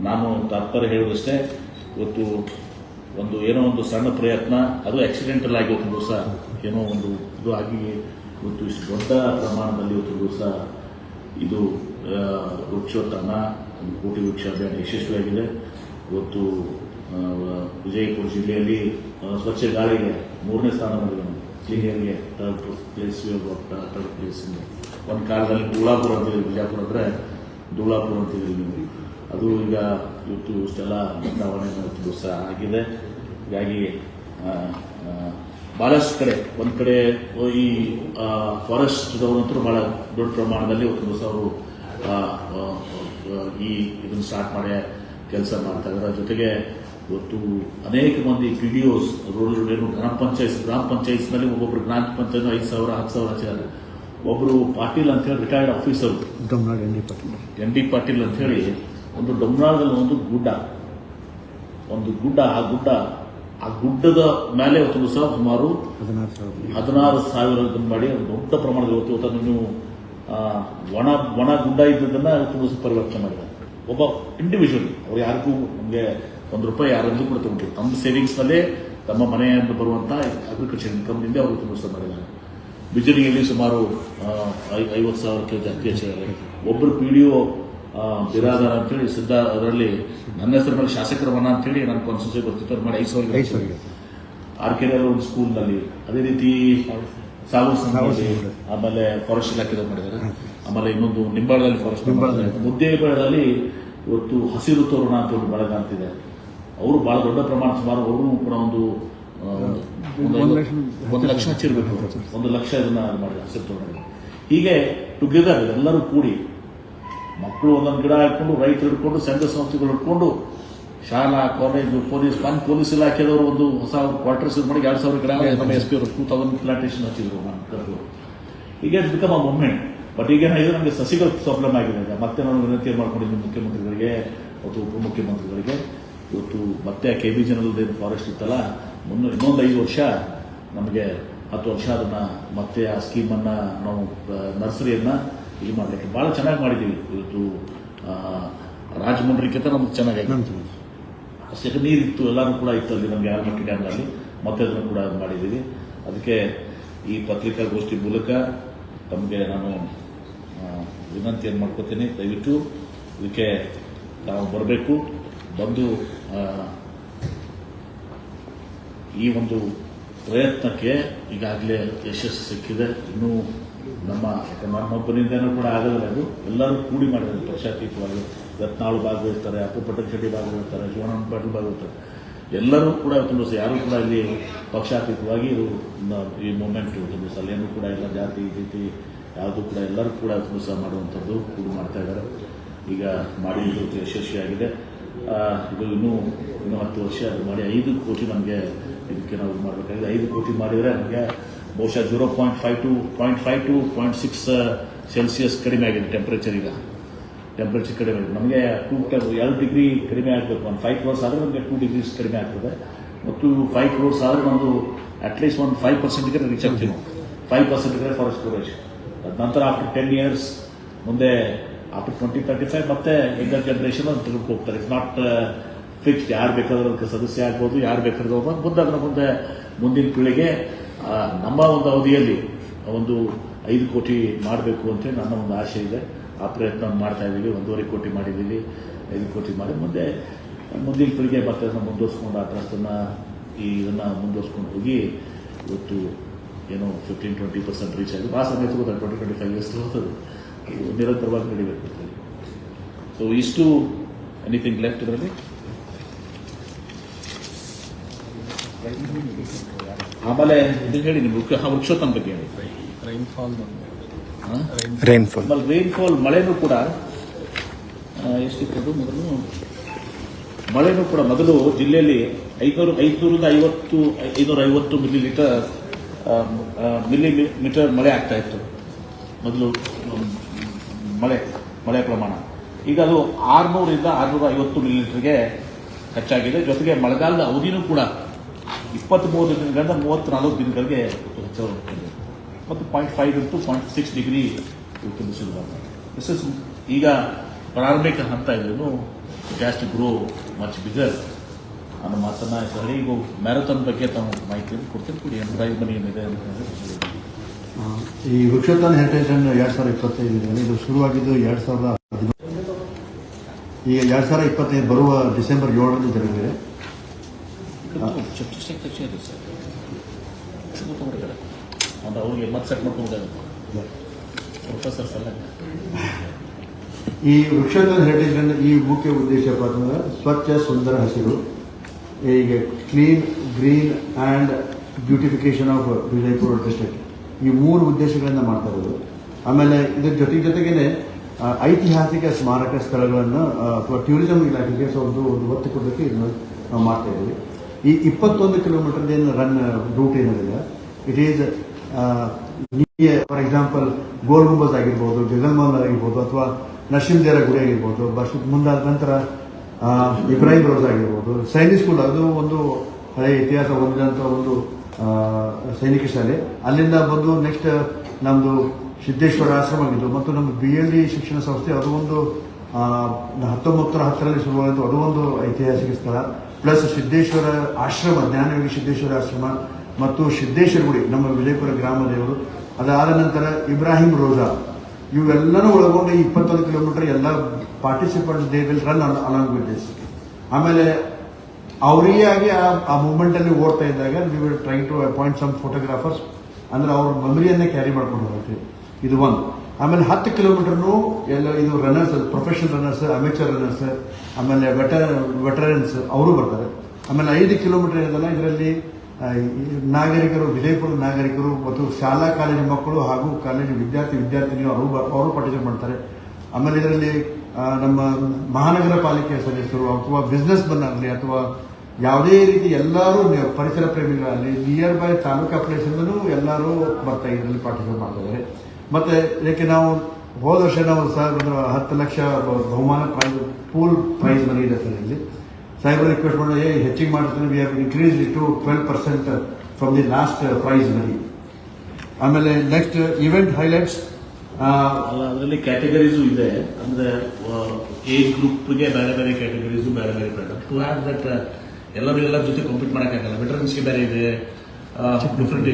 ನಾನು ತಾತ್ಪರ್ಯ ಹೇಳೋದಷ್ಟೇ, ಇವತ್ತು ಏನೋ ಒಂದು ಸಣ್ಣ ಪ್ರಯತ್ನ, ಅದು ಆಕ್ಸಿಡೆಂಟಲ್ ಆಗಿ ಒಂದು ದಿವಸ ಏನೋ ಒಂದು ಇದು ಆಗಿ ಇವತ್ತು ಇಷ್ಟು ದೊಡ್ಡ ಪ್ರಮಾಣದಲ್ಲಿ ಇವತ್ತು ದಿವಸ ಇದು ವೃಕ್ಷೋತ್ಥಾನ 1 ಕೋಟಿ ವೃಕ್ಷ ಅಭಿಯಾನ ಯಶಸ್ವಿಯಾಗಿದೆ. ಇವತ್ತು ವಿಜಯಪುರ ಜಿಲ್ಲೆಯಲ್ಲಿ ಸ್ವಚ್ಛ ಗಾಳಿಗೆ 3ನೇ ಸ್ಥಾನ ಬಂದಿದೆ. ಕ್ಲೀನಿಯರ್ಗೆ ಥರ್ಡ್ ಪ್ಲೇಸ್ ಒಂದು ಕಾಲದಲ್ಲಿ ಧೂಳಾಪುರ ಅಂತಿದ್ವಿ, ಬಿಜಾಪುರ ಅಂದರೆ ಧೂಳಾಪುರ ಅಂತಿದ್ವಿ. ಅದು ಈಗ ಇವತ್ತು ಇಷ್ಟೆಲ್ಲ ಬದಲಾವಣೆ ದಿವಸ ಆಗಿದೆ. ಹೀಗಾಗಿ ಭಾಳಷ್ಟು ಕಡೆ ಒಂದು ಕಡೆ ಈ ಫಾರೆಸ್ಟ್ದವರಂತೂ ಭಾಳ ದೊಡ್ಡ ಪ್ರಮಾಣದಲ್ಲಿ ಒಂದು ದಿವಸ ಅವರು ಈ ಇದನ್ನು ಸ್ಟಾರ್ಟ್ ಮಾಡಿ ಕೆಲಸ ಮಾಡ್ತಾ ಇದ್ದಾರೆ. ಜೊತೆಗೆ ಇವತ್ತು ಅನೇಕ ಮಂದಿ PDOs ರೂರಲ್ ಏನು ಗ್ರಾಮ ಪಂಚಾಯತ್ನಲ್ಲಿ ಒಬ್ಬೊಬ್ಬರು ಗ್ರಾಮ ಪಂಚಾಯತ್ 5,000 10,000 ಹಚ್ಚಿದ್ದಾರೆ. ಒಬ್ಬರು ಪಾಟೀಲ್ ಅಂತ ಹೇಳಿ ರಿಟೈರ್ಡ್ ಆಫೀಸರ್ ND ಪಾಟೀಲ್ ಅಂತ ಹೇಳಿ ಒಂದು ಡೊಮ್ನಾಳದಲ್ಲಿ ಒಂದು ಗುಡ್ಡ ಆ ಗುಡ್ಡದ ಮೇಲೆ ಒಂದು ದಿವಸ ಸುಮಾರು 16,000 ಮಾಡಿ ಅದು ದೊಡ್ಡ ಪ್ರಮಾಣದ ಇವತ್ತು ನೀವು ಒಣ ಗುಡ್ಡ ಇದ್ದದನ್ನ ಒಂದು ದಿವಸ ಪರಿವರ್ತನೆ ಮಾಡಿದ್ದಾರೆ. ಒಬ್ಬ ಇಂಡಿವಿಜುವಲ್ ಅವ್ರು ಯಾರಿಗೂ ನಮಗೆ ₹1 ಯಾರಂದ್ರೂ ಕೂಡ ತಗೊಂಡು ತಮ್ಮ ಸೇವಿಂಗ್ಸ್ನಲ್ಲೇ ತಮ್ಮ ಮನೆಯಿಂದ ಬರುವಂಥ ಅಗ್ರಿಕಲ್ಚರ್ ಇನ್ಕಮ್ನಿಂದ ಅವರು ತುಂಬ ಮಾಡಿದ್ದಾರೆ. ಬಿಜನಿಯಲ್ಲಿ ಸುಮಾರು 50,000ಕ್ಕೆ ಜಾಸ್ತಿ ಹೆಚ್ಚಾಗಿದೆ. ಒಬ್ಬರು PDO ಬಿರಾದಾರ ಅಂತೇಳಿ ಅದರಲ್ಲಿ ನನ್ನ ಹೆಸರು ಮೇಲೆ ಶಾಸಕರ ವನ ಅಂತೇಳಿ ನನ್ನ ಕಾನ್ಸ್ಟಿಟ್ಯೂನ್ಸಿ ಬರ್ತಿತ್ತು ಮಾಡಿ 5,000 ಆರ್ಕೆರೆಯಲ್ಲಿ ಒಂದು ಸ್ಕೂಲ್ನಲ್ಲಿ, ಅದೇ ರೀತಿ ಸಾವು ಆಮೇಲೆ ಫಾರೆಸ್ಟ್ ಇಲಾಖೆದಾಗ ಮಾಡಿದ್ದಾರೆ. ಆಮೇಲೆ ಇನ್ನೊಂದು ನಿಂಬಾಳದಲ್ಲಿ ಫಾರೆಸ್ಟ್ ಮುದ್ದೇಬೇಳದಲ್ಲಿ ಇವತ್ತು ಹಸಿರು ತೋರಣ ಅಂತ ಒಂದು ಬಳಗ ಅಂತಿದೆ. ಅವರು ಬಹಳ ದೊಡ್ಡ ಪ್ರಮಾಣ ಸುಮಾರು ಅವರು ಕೂಡ ಒಂದು 1 ಲಕ್ಷ ಹಚ್ಚಿರ್ಬೇಕು, 1 ಲಕ್ಷ ಇದನ್ನ ಮಾಡಿದ್ದಾರೆ ಹಸಿರು ತೋರಣ. ಹೀಗೆ ಟುಗೆದರ್ ಎಲ್ಲರೂ ಕೂಡಿ ಮಕ್ಕಳು ಒಂದೊಂದು ಗಿಡ ಹಿಡ್ಕೊಂಡು, ರೈತರು ಹಿಡ್ಕೊಂಡು, ಸಂಘ ಸಂಸ್ಥೆಗಳು ಹಿಡ್ಕೊಂಡು, ಶಾಲಾ ಕಾಲೇಜು ಪೊಲೀಸ್ ಇಲಾಖೆದವರು ಒಂದು ಹೊಸ ಕ್ವಾರ್ಟರ್ಸ್ ಮಾಡಿ 2,000 ಗಿಡ SP ಅವರು 2,000 ಪ್ಲಾಂಟೇಶನ್ ಹಚ್ಚಿದ್ರು. ನಾನು ಕರೆದು ಈಗ it's become a movement. But ಈಗೇನಾಗಿದೆ, ನಮಗೆ ಸಸಿಗಳ ಪ್ರಾಬ್ಲಮ್ ಆಗಿದೆ. ಮತ್ತೆ ನಾನು ವಿನಂತಿ ಮಾಡ್ಕೊಂಡಿದ್ದೀನಿ ಮುಖ್ಯಮಂತ್ರಿಗಳಿಗೆ ಮತ್ತು ಉಪಮುಖ್ಯಮಂತ್ರಿಗಳಿಗೆ. ಇವತ್ತು ಮತ್ತೆ KB ಜನರಲ್ ಫಾರೆಸ್ಟ್ ಇತ್ತಲ್ಲ, ಇನ್ನೊಂದು 5 ವರ್ಷ ನಮಗೆ 10 ವರ್ಷ ಅದನ್ನ ಮತ್ತೆ ಆ ಸ್ಕೀಮನ್ನು ನಾವು ನರ್ಸರಿಯನ್ನು ಇದು ಮಾಡಲಿಕ್ಕೆ ಭಾಳ ಚೆನ್ನಾಗಿ ಮಾಡಿದ್ದೀವಿ. ಇವತ್ತು ರಾಜಮಂಡ್ರಿಗಿಂತ ನಮ್ಗೆ ಚೆನ್ನಾಗಿ ಅಷ್ಟೇ ನೀರಿತ್ತು, ಎಲ್ಲರೂ ಕೂಡ ಇತ್ತು ಅಲ್ಲಿ ನಮಗೆ ಆಲ್ಮಟ್ಟಿ ಡ್ಯಾಮ್ನಲ್ಲಿ. ಮತ್ತೆ ಅದನ್ನು ಕೂಡ ಮಾಡಿದ್ದೀವಿ. ಅದಕ್ಕೆ ಈ ಪತ್ರಿಕಾಗೋಷ್ಠಿ ಮೂಲಕ ತಮಗೆ ನಾನು ವಿನಂತಿಯನ್ನು ಮಾಡ್ಕೋತೀನಿ, ದಯವಿಟ್ಟು ಇದಕ್ಕೆ ನಾವು ಬರಬೇಕು. ಬಂದು ಈ ಒಂದು ಪ್ರಯತ್ನಕ್ಕೆ ಈಗಾಗಲೇ ಯಶಸ್ಸು ಸಿಕ್ಕಿದೆ. ಇನ್ನೂ ನಮ್ಮೊಬ್ಬರಿಂದನೂ ಕೂಡ ಆಗೋದಿಲ್ಲ, ಅದು ಎಲ್ಲರೂ ಕೂಡಿ ಮಾಡಿದ್ದಾರೆ. ಪಕ್ಷಾತೀತವಾಗಿ ರತ್ನಾಳು ಭಾಗವಹಿಸ್ತಾರೆ, ಅಪ್ಪು ಪಟ್ಟಣ ಶೆಟ್ಟಿ ಭಾಗವಹಿಸ್ತಾರೆ, ಶಿವಾನಂದ ಪಾಟೀಲ್ ಭಾಗವಹಿಸ್ತಾರೆ. ಎಲ್ಲರೂ ಕೂಡ ಒಂದು ಯಾರು ಕೂಡ ಇಲ್ಲಿ ಪಕ್ಷಾತೀತವಾಗಿ ಇದು ಈ ಮೂಮೆಂಟ್ ಒಂದು ಅಲ್ಲೇನೂ ಕೂಡ ಎಲ್ಲ ಜಾತಿ ಗೀತಿ ಯಾವುದು ಕೂಡ ಎಲ್ಲರೂ ಕೂಡ ಕೆಲಸ ಮಾಡುವಂಥದ್ದು ಕೂಡಿ ಮಾಡ್ತಾ ಇದ್ದಾರೆ. ಈಗ ಮಾಡಿ ಯಶಸ್ವಿಯಾಗಿದೆ. ಇದು ಇನ್ನೂ 10 ವರ್ಷ ಅದು ಮಾಡಿ 5 ಕೋಟಿ ನಮಗೆ ಇದಕ್ಕೆ ನಾವು ಮಾಡಬೇಕಾಗಿದೆ. 5 ಕೋಟಿ ಮಾಡಿದರೆ ನಮಗೆ ಬಹುಶಃ 0.5 to 0.6 ಸೆಲ್ಸಿಯಸ್ ಕಡಿಮೆ ಆಗಿದೆ ಟೆಂಪ್ರೇಚರ್. ಈಗ ಟೆಂಪ್ರೇಚರ್ ಕಡಿಮೆ ಆಗಿದೆ. ನಮಗೆ 2 ಡಿಗ್ರಿ ಕಡಿಮೆ ಆಗಬೇಕು. 1 5 crores ಆದರೆ ನಮಗೆ 2 degrees ಕಡಿಮೆ ಆಗ್ತದೆ. ಮತ್ತು 5 crores ಆದರೆ ನಮ್ಮದು ಅಟ್ಲೀಸ್ಟ್ 5%ಗೆ ರೀಚ್ ಆಗ್ತೀವಿ. 5%ಗೆ ಫಾರೆಸ್ಟ್ ಕವರೇಜ್. ನಂತರ ಆಫ್ಟರ್ 10 years ಮುಂದೆ ಆಫ್ಟರ್ 2035 ಮತ್ತೆ ಯಂಗರ್ ಜನರೇಷನ್ ಅಂತ ತಿಳ್ಕೊಂಡು ಹೋಗ್ತಾರೆ. It's not fixed. ಯಾರು ಬೇಕಾದ್ರೂ ಅದಕ್ಕೆ ಸದಸ್ಯ ಆಗ್ಬೋದು, ಯಾರು ಬೇಕಾದ್ರೂ ಮುಂದೆ ಮುಂದಿನ ಪೀಳಿಗೆ ನಮ್ಮ ಒಂದು ಅವಧಿಯಲ್ಲಿ ಒಂದು 5 ಕೋಟಿ ಮಾಡಬೇಕು ಅಂತ ನನ್ನ ಒಂದು ಆಸೆ ಇದೆ. ಆ ಪ್ರಯತ್ನ ಮಾಡ್ತಾ ಇದ್ದೀವಿ. 1.5 ಕೋಟಿ ಮಾಡಿದ್ದೀವಿ. 5 ಕೋಟಿ ಮಾಡಿ ಮುಂದಿನ ಪೀಳಿಗೆ ಮತ್ತೆ ಅದನ್ನು ಮುಂದುವರ್ಸ್ಕೊಂಡು ಆ ಟ್ರಸ್ಟನ್ನು ಇದನ್ನು ಮುಂದುವರ್ಸ್ಕೊಂಡು ಹೋಗಿ ಇವತ್ತು ಏನೋ 15-20% ರೀಚ್ ಆಗಿದೆ. ಆ ಸಮಯ ತಗೋತಾರೆ 20-25 years ಹೋಗ್ತದೆ. ನಿರಂತರವಾಗಿ ನಡಿಬೇಕು. ಸೊ ಇಷ್ಟು ಎನಿಥಿಂಗ್ ಲೆಫ್ಟ್ ಇದರಲ್ಲಿ ಆಮೇಲೆ ಇದು ಹೇಳಿ ನಿಮ್ಗೆ ವೃಕ್ಷೋತ್ತಮ ಬಗ್ಗೆ ಹೇಳಿ. ರೈನ್ಫಾಲ್ ಆಮೇಲೆ ರೈನ್ಫಾಲ್ ಮಳೆನೂ ಕೂಡ ಎಷ್ಟಿತ್ತು ಮೊದಲು ಮಳೆನೂ ಕೂಡ ಮೊದಲು ಜಿಲ್ಲೆಯಲ್ಲಿ 550 ಮಿಲಿಮೀಟರ್ ಮಳೆ ಆಗ್ತಾ ಇತ್ತು ಮೊದಲು ಮಳೆ ಪ್ರಮಾಣ. ಈಗ ಅದು 600ರಿಂದ 650 ಮಿಲಿಮೀಟರ್ಗೆ ಹೆಚ್ಚಾಗಿದೆ. ಜೊತೆಗೆ ಮಳೆಗಾಲದ ಅವಧಿನೂ ಕೂಡ 23 ದಿನಗಳಿಂದ 34 ದಿನಗಳಿಗೆ ಹೆಚ್ಚಾಗಿದೆ ಮತ್ತು 0.5 to 0.6 ಡಿಗ್ರಿ ದಿಸ್ ಇಸ್ ಈಗ ಪ್ರಾರಂಭಿಕ ಹಂತ ಇದ್ರೂ has to grow much bigger ಅನ್ನೋ ಮಾತನ್ನ ಹೇಳಿ. ಈಗ ಮ್ಯಾರಥಾನ್ ಬಗ್ಗೆ ತಾವು ಮಾಹಿತಿಯನ್ನು ಕೊಡ್ತೀನಿ ಕೊಡಿ. ಡ್ರೈವ್ ಮನಿ ಏನಿದೆ ಅಂತ ಈ ವೃಕ್ಷೋತ್ತಮ ಹೆರಿಟೇಜ್ ರನ್ 2025 ಇದು ಶುರುವಾಗಿದ್ದು 2015. ಈಗ 2025 ಬರುವ ಡಿಸೆಂಬರ್ 7ರಂದು ಜರುಗಿದೆ. ಅವ್ರಿಗೆ ಮತ್ತೆ ಸೆಟ್ ಮಾಡ್ಕೊಂಡು ಪ್ರೊಫೆಸರ್ಸ್ ಎಲ್ಲ ಈ ವೃಕ್ಷೋತ್ತಮ ಹೆರಿಟೇಜ್ ರನ್ ಈ ಮುಖ್ಯ ಉದ್ದೇಶ ಅಂತಂದ್ರೆ ಸ್ವಚ್ಛ ಸುಂದರ ಹಸಿರು, ಈಗ clean green and beautification of Vijayapura district, ಈ 3 ಉದ್ದೇಶಗಳಿಂದ ಮಾಡ್ತಾ ಇರೋದು. ಆಮೇಲೆ ಇದ್ರ ಜೊತೆಗೇನೆ ಐತಿಹಾಸಿಕ ಸ್ಮಾರಕ ಸ್ಥಳಗಳನ್ನು ಅಥವಾ ಟೂರಿಸಂ ಇಲಾಖೆಗೆ ಒಂದು ಒತ್ತು ಕೊಡೋದಕ್ಕೆ ಇದನ್ನು ನಾವು ಮಾಡ್ತಾ ಇದ್ದೀವಿ. ಈ 21 ಕಿಲೋಮೀಟರ್ ಏನು ರನ್ ರೂಟ್ ಏನಿದೆ, it is for example Gol Gumbaz ಆಗಿರ್ಬೋದು, ಜಗಲ್ಮಾಲ್ ಆಗಿರ್ಬೋದು, ಅಥವಾ ನರಸಿಂಹದೇವರ ಗುಡಿ ಆಗಿರ್ಬೋದು, ಮುಂದಾದ ನಂತರ ಇಬ್ರಾಹಿಂ ರೋಸ್ ಆಗಿರ್ಬೋದು, ಸೈನಿಕ್ ಸ್ಕೂಲ್ ಅದು ಒಂದು ಹಳೆಯ ಇತಿಹಾಸ ಹೊಂದಿದಂಥ ಒಂದು ಸೈನಿಕ ಶಾಲೆ. ಅಲ್ಲಿಂದ ಬಂದು ನೆಕ್ಸ್ಟ್ ನಮ್ಮದು ಸಿದ್ದೇಶ್ವರ ಆಶ್ರಮ ಆಗಿದ್ದು ಮತ್ತು ನಮ್ಮ BLE ಶಿಕ್ಷಣ ಸಂಸ್ಥೆ, ಅದು ಒಂದು 1910ರಲ್ಲಿ ಶುರುವಾಯಿತು. ಅದು ಒಂದು ಐತಿಹಾಸಿಕ ಸ್ಥಳ. ಪ್ಲಸ್ ಸಿದ್ದೇಶ್ವರ ಆಶ್ರಮ, ಜ್ಞಾನಯೋಗಿ ಸಿದ್ದೇಶ್ವರ ಆಶ್ರಮ ಮತ್ತು ಸಿದ್ದೇಶ್ವರ ಗುಡಿ ನಮ್ಮ ವಿಜಯಪುರ ಗ್ರಾಮ ದೇವರು. ಅದಾದ ನಂತರ ಇಬ್ರಾಹಿಂ ರೋಜಾ, ಇವೆಲ್ಲನೂ ಒಳಗೊಂಡು 21 ಕಿಲೋಮೀಟರ್ ಎಲ್ಲ participants they will run along with this. ಆಮೇಲೆ ಅವರಿಗೆ ಆಗಿ ಆ ಮೂವ್ಮೆಂಟ್ ಅಲ್ಲಿ ಓಡ್ತಾ ಇದ್ದಾಗ we will try to appoint some photographers, ಅಂದ್ರೆ ಅವ್ರ ಮೆಮರಿಯನ್ನೇ ಕ್ಯಾರಿ ಮಾಡ್ಕೊಂಡು ಹೋಗ್ತೀವಿ. ಇದು ಒಂದು. ಆಮೇಲೆ 10 ಕಿಲೋಮೀಟರ್ನು ಎಲ್ಲ ಇದು runners, professional runners, amateur runners, ಆಮೇಲೆ ವೆಟರನ್ಸ್ ಅವರು ಬರ್ತಾರೆ. ಆಮೇಲೆ 5 ಕಿಲೋಮೀಟರ್ ಏನಿದೆಲ್ಲ ಇದರಲ್ಲಿ ನಾಗರಿಕರು, ವಿಜಯಪುರದ ನಾಗರಿಕರು ಮತ್ತು ಶಾಲಾ ಕಾಲೇಜು ಮಕ್ಕಳು ಹಾಗೂ ಕಾಲೇಜು ವಿದ್ಯಾರ್ಥಿನಿಯರು ಅವರು ಪಾರ್ಟಿಸಿಪೇಟ್ ಮಾಡ್ತಾರೆ. ಆಮೇಲೆ ಇದರಲ್ಲಿ ನಮ್ಮ ಮಹಾನಗರ ಪಾಲಿಕೆಯ ಸದಸ್ಯರು ಅಥವಾ ಬಿಸ್ನೆಸ್ ಮನ್ ಆಗಲಿ ಅಥವಾ ಯಾವುದೇ ರೀತಿ ಎಲ್ಲರೂ ಪರಿಸರ ಪ್ರೇಮಿಗಳಾಗಲಿ ನಿಯರ್ ಬೈ ತಾಲೂಕಾ ಪ್ಲೇಸಿಂದನೂ ಎಲ್ಲರೂ ಬರ್ತಾ ಇದರಲ್ಲಿ ಪಾರ್ಟಿಸಿಪೇಟ್ ಮಾಡ್ತಾ ಇದ್ದಾರೆ. ಮತ್ತೆ ಇದಕ್ಕೆ ನಾವು ಹೋದ ವರ್ಷ ನಾವು 10 ಲಕ್ಷ ಬಹುಮಾನ ಪ್ರೈಸ್ ಪೂಲ್ ಪ್ರೈಸ್ ಮನಿ ಇದೆ ಸರ್. ಇಲ್ಲಿ ಸಾಹೇಬರು ರಿಕ್ವೆಸ್ಟ್ ಮಾಡಿದ್ರೆ ಹೆಚ್ಚಿಗೆ ಮಾಡ್ತೀನಿ, we have increase to 12% from the last prize money. ಆಮೇಲೆ ನೆಕ್ಸ್ಟ್ ಇವೆಂಟ್ ಹೈಲೈಟ್ಸ್, ಅದರಲ್ಲಿ ಕ್ಯಾಟಗರೀಸು ಇದೆ. ಅಂದ್ರೆ ಏಜ್ ಗ್ರೂಪ್ಗೆ ಬೇರೆ ಬೇರೆ ಕ್ಯಾಟಗರೀಸು, ಬೇರೆ ಬೇರೆ ಪ್ಯಾಟರ್ನ್ ಟು ಹ್ಯಾವ್ ದಟ್ ಎಲ್ಲರೂ ಎಲ್ಲರ ಜೊತೆ ಕಾಂಪೀಟ್ ಮಾಡೋಕ್ಕಾಗಲ್ಲ. ವೆಟರನ್ಸ್ಗೆ ಬೇರೆ ಇದೆ, ಡಿಫ್ರೆಂಟ್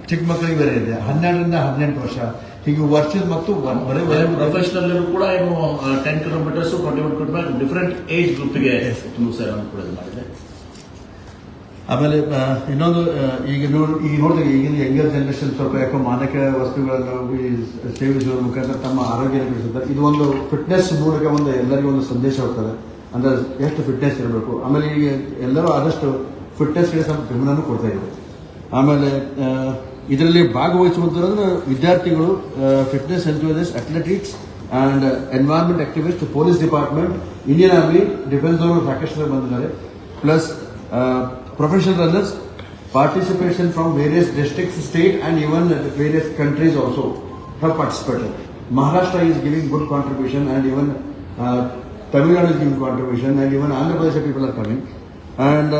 ಚಿಕ್ಕ ಮಕ್ಕಳಿಗೆ ಬೇರೆ ಇದೆ, 12ರಿಂದ 18 ವರ್ಷ, ಹೀಗೆ ವರ್ಷದ ಮತ್ತು ಪ್ರೊಫೆಷನಲ್ ಕೂಡ ಏನು 10 ಕಿಲೋಮೀಟರ್ಸ್ 21 ಕಿಲೋಮೀಟರ್ ಡಿಫ್ರೆಂಟ್ ಏಜ್ ಗ್ರೂಪ್ಗೆ ಕೂಡ ಮಾಡಿದೆ. ಆಮೇಲೆ ಇನ್ನೊಂದು ಈಗ ನೋಡಿದಾಗ ಈಗಿನ ಯಂಗರ್ ಜನರೇಷನ್ ಸ್ವಲ್ಪ ಯಾಕೋ ಮಾದಕ ವಸ್ತುಗಳನ್ನು ಸೇವಿಸುವ ಮುಖಾಂತರ ತಮ್ಮ ಆರೋಗ್ಯ ಬೆಳೆಸುತ್ತಾರೆ. ಇದು ಒಂದು ಫಿಟ್ನೆಸ್ ಮೂಲಕ ಒಂದು ಎಲ್ಲರಿಗೂ ಒಂದು ಸಂದೇಶ ಹೋಗ್ತದೆ, ಅಂದ್ರೆ ಎಷ್ಟು ಫಿಟ್ನೆಸ್ ಇರಬೇಕು. ಆಮೇಲೆ ಈಗ ಎಲ್ಲರೂ ಆದಷ್ಟು ಫಿಟ್ನೆಸ್ಗೆ ಸ್ವಲ್ಪ ಗಮನನೂ ಕೊಡ್ತಾ ಇದ್ದಾರೆ. ಆಮೇಲೆ ಇದರಲ್ಲಿ ಭಾಗವಹಿಸುವಂತಂದ್ರೆ ವಿದ್ಯಾರ್ಥಿಗಳು, fitness enthusiasts, athletics and environment activist, police department, Indian army, defence ಅವರು ಸಾಕಷ್ಟು ಬಂದಿದ್ದಾರೆ. Plus professional runners, participation from various districts, state and even various countries also have participated. Maharashtra is giving good contribution and even Tamil Nadu is giving contribution and even Andhra Pradesh people are coming. And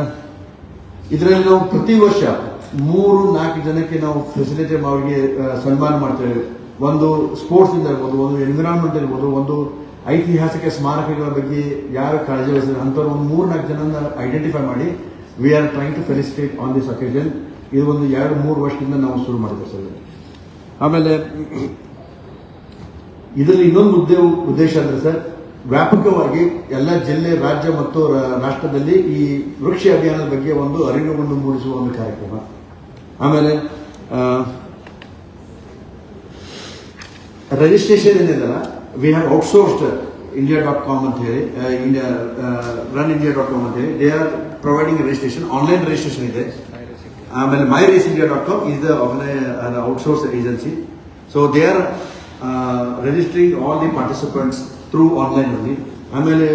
ಇದರಲ್ಲಿ ನಾವು ಪ್ರತಿ ವರ್ಷ 3-4 ಜನಕ್ಕೆ ನಾವು ಫೆಸಿಲಿಟಿ ಅವರಿಗೆ ಸನ್ಮಾನ ಮಾಡ್ತೇವೆ. ಒಂದು ಸ್ಪೋರ್ಟ್ಸ್ ಇಂದ ಇರ್ಬೋದು, ಒಂದು ಎನ್ವಿರಾನ್ಮೆಂಟ್ ಇರ್ಬೋದು, ಒಂದು ಐತಿಹಾಸಿಕ ಸ್ಮಾರಕಗಳ ಬಗ್ಗೆ ಯಾರು ಕಾಳಜಿ ವಹಿಸಿದ್ರೆ ಅಂಥವ್ರು ಒಂದು 3-4 ಜನನ ಐಡೆಂಟಿಫೈ ಮಾಡಿ we are trying to felicitate on this occasion. ಇದು ಒಂದು 2-3 ವರ್ಷದಿಂದ ನಾವು ಶುರು ಮಾಡಿದ್ದೇವೆ ಸರ್. ಆಮೇಲೆ ಇದರಲ್ಲಿ ಇನ್ನೊಂದು ಉದ್ದೇಶ ಅಂದ್ರೆ ಸರ್, ವ್ಯಾಪಕವಾಗಿ ಎಲ್ಲ ಜಿಲ್ಲೆ, ರಾಜ್ಯ ಮತ್ತು ರಾಷ್ಟ್ರದಲ್ಲಿ ಈ ವೃಕ್ಷ ಅಭಿಯಾನದ ಬಗ್ಗೆ ಒಂದು ಅರಿವನ್ನು ಮೂಡಿಸುವ ಒಂದು ಕಾರ್ಯಕ್ರಮ. ಆಮೇಲೆ ರಿಜಿಸ್ಟ್ರೇಷನ್ ಏನಿದೆಲ್ಲ ವಿ ಹ್ಯಾವ್ ಔಟ್ಸೋರ್ಸ್ಡ್ India.com ಅಂತ ಹೇಳಿ, run India.com ಅಂತ ಹೇಳಿ, they are providing registration, online registration ಇದೆ. ಆಮೇಲೆ myracindia.com is an outsourced agency. So they are registering all the participants through online only. ಆಮೇಲೆ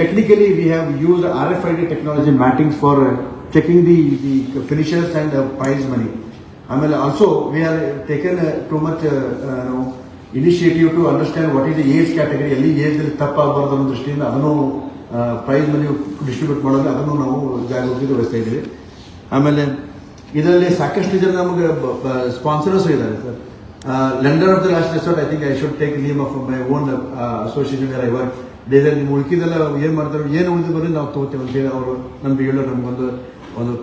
technically we have used RFID technology matching for checking the finishers and prize money. ಆಮೇಲೆ also we have taken too much initiative to understand what is the age category, ಎಲ್ಲಿ ಏಜ್ ಅಲ್ಲಿ ತಪ್ಪಾಗಬಾರ್ದು ಅನ್ನೋ ದೃಷ್ಟಿಯಿಂದ ಅದನ್ನು ಪ್ರೈಸ್ ಮನಿ ಡಿಸ್ಟ್ರಿಬ್ಯೂಟ್ ಮಾಡೋದು ಅದನ್ನು ನಾವು ಜಾಗೃತಿ ವಹಿಸ್ತಾ ಇದ್ದೀವಿ. ಆಮೇಲೆ ಇದರಲ್ಲಿ ಸಾಕಷ್ಟು ಜನ ನಮಗೆ ಸ್ಪಾನ್ಸರ್ಸ್ ಇದ್ದಾರೆ sir. Lender of the last resort, I think I should take name of my own association where I work. ನಿಮ್ಮ ಉಳಿಕಿದೆಲ್ಲ ಏನು ಮಾಡ್ತಾರೆ, ಏನು ಉಳಿದು ಬರೀ ನಾವು ತಗೋತೇವೆ ಅಂತೇಳಿ ಅವರು ನಮ್ಗೆ ಹೇಳೋ ನಮಗೊಂದು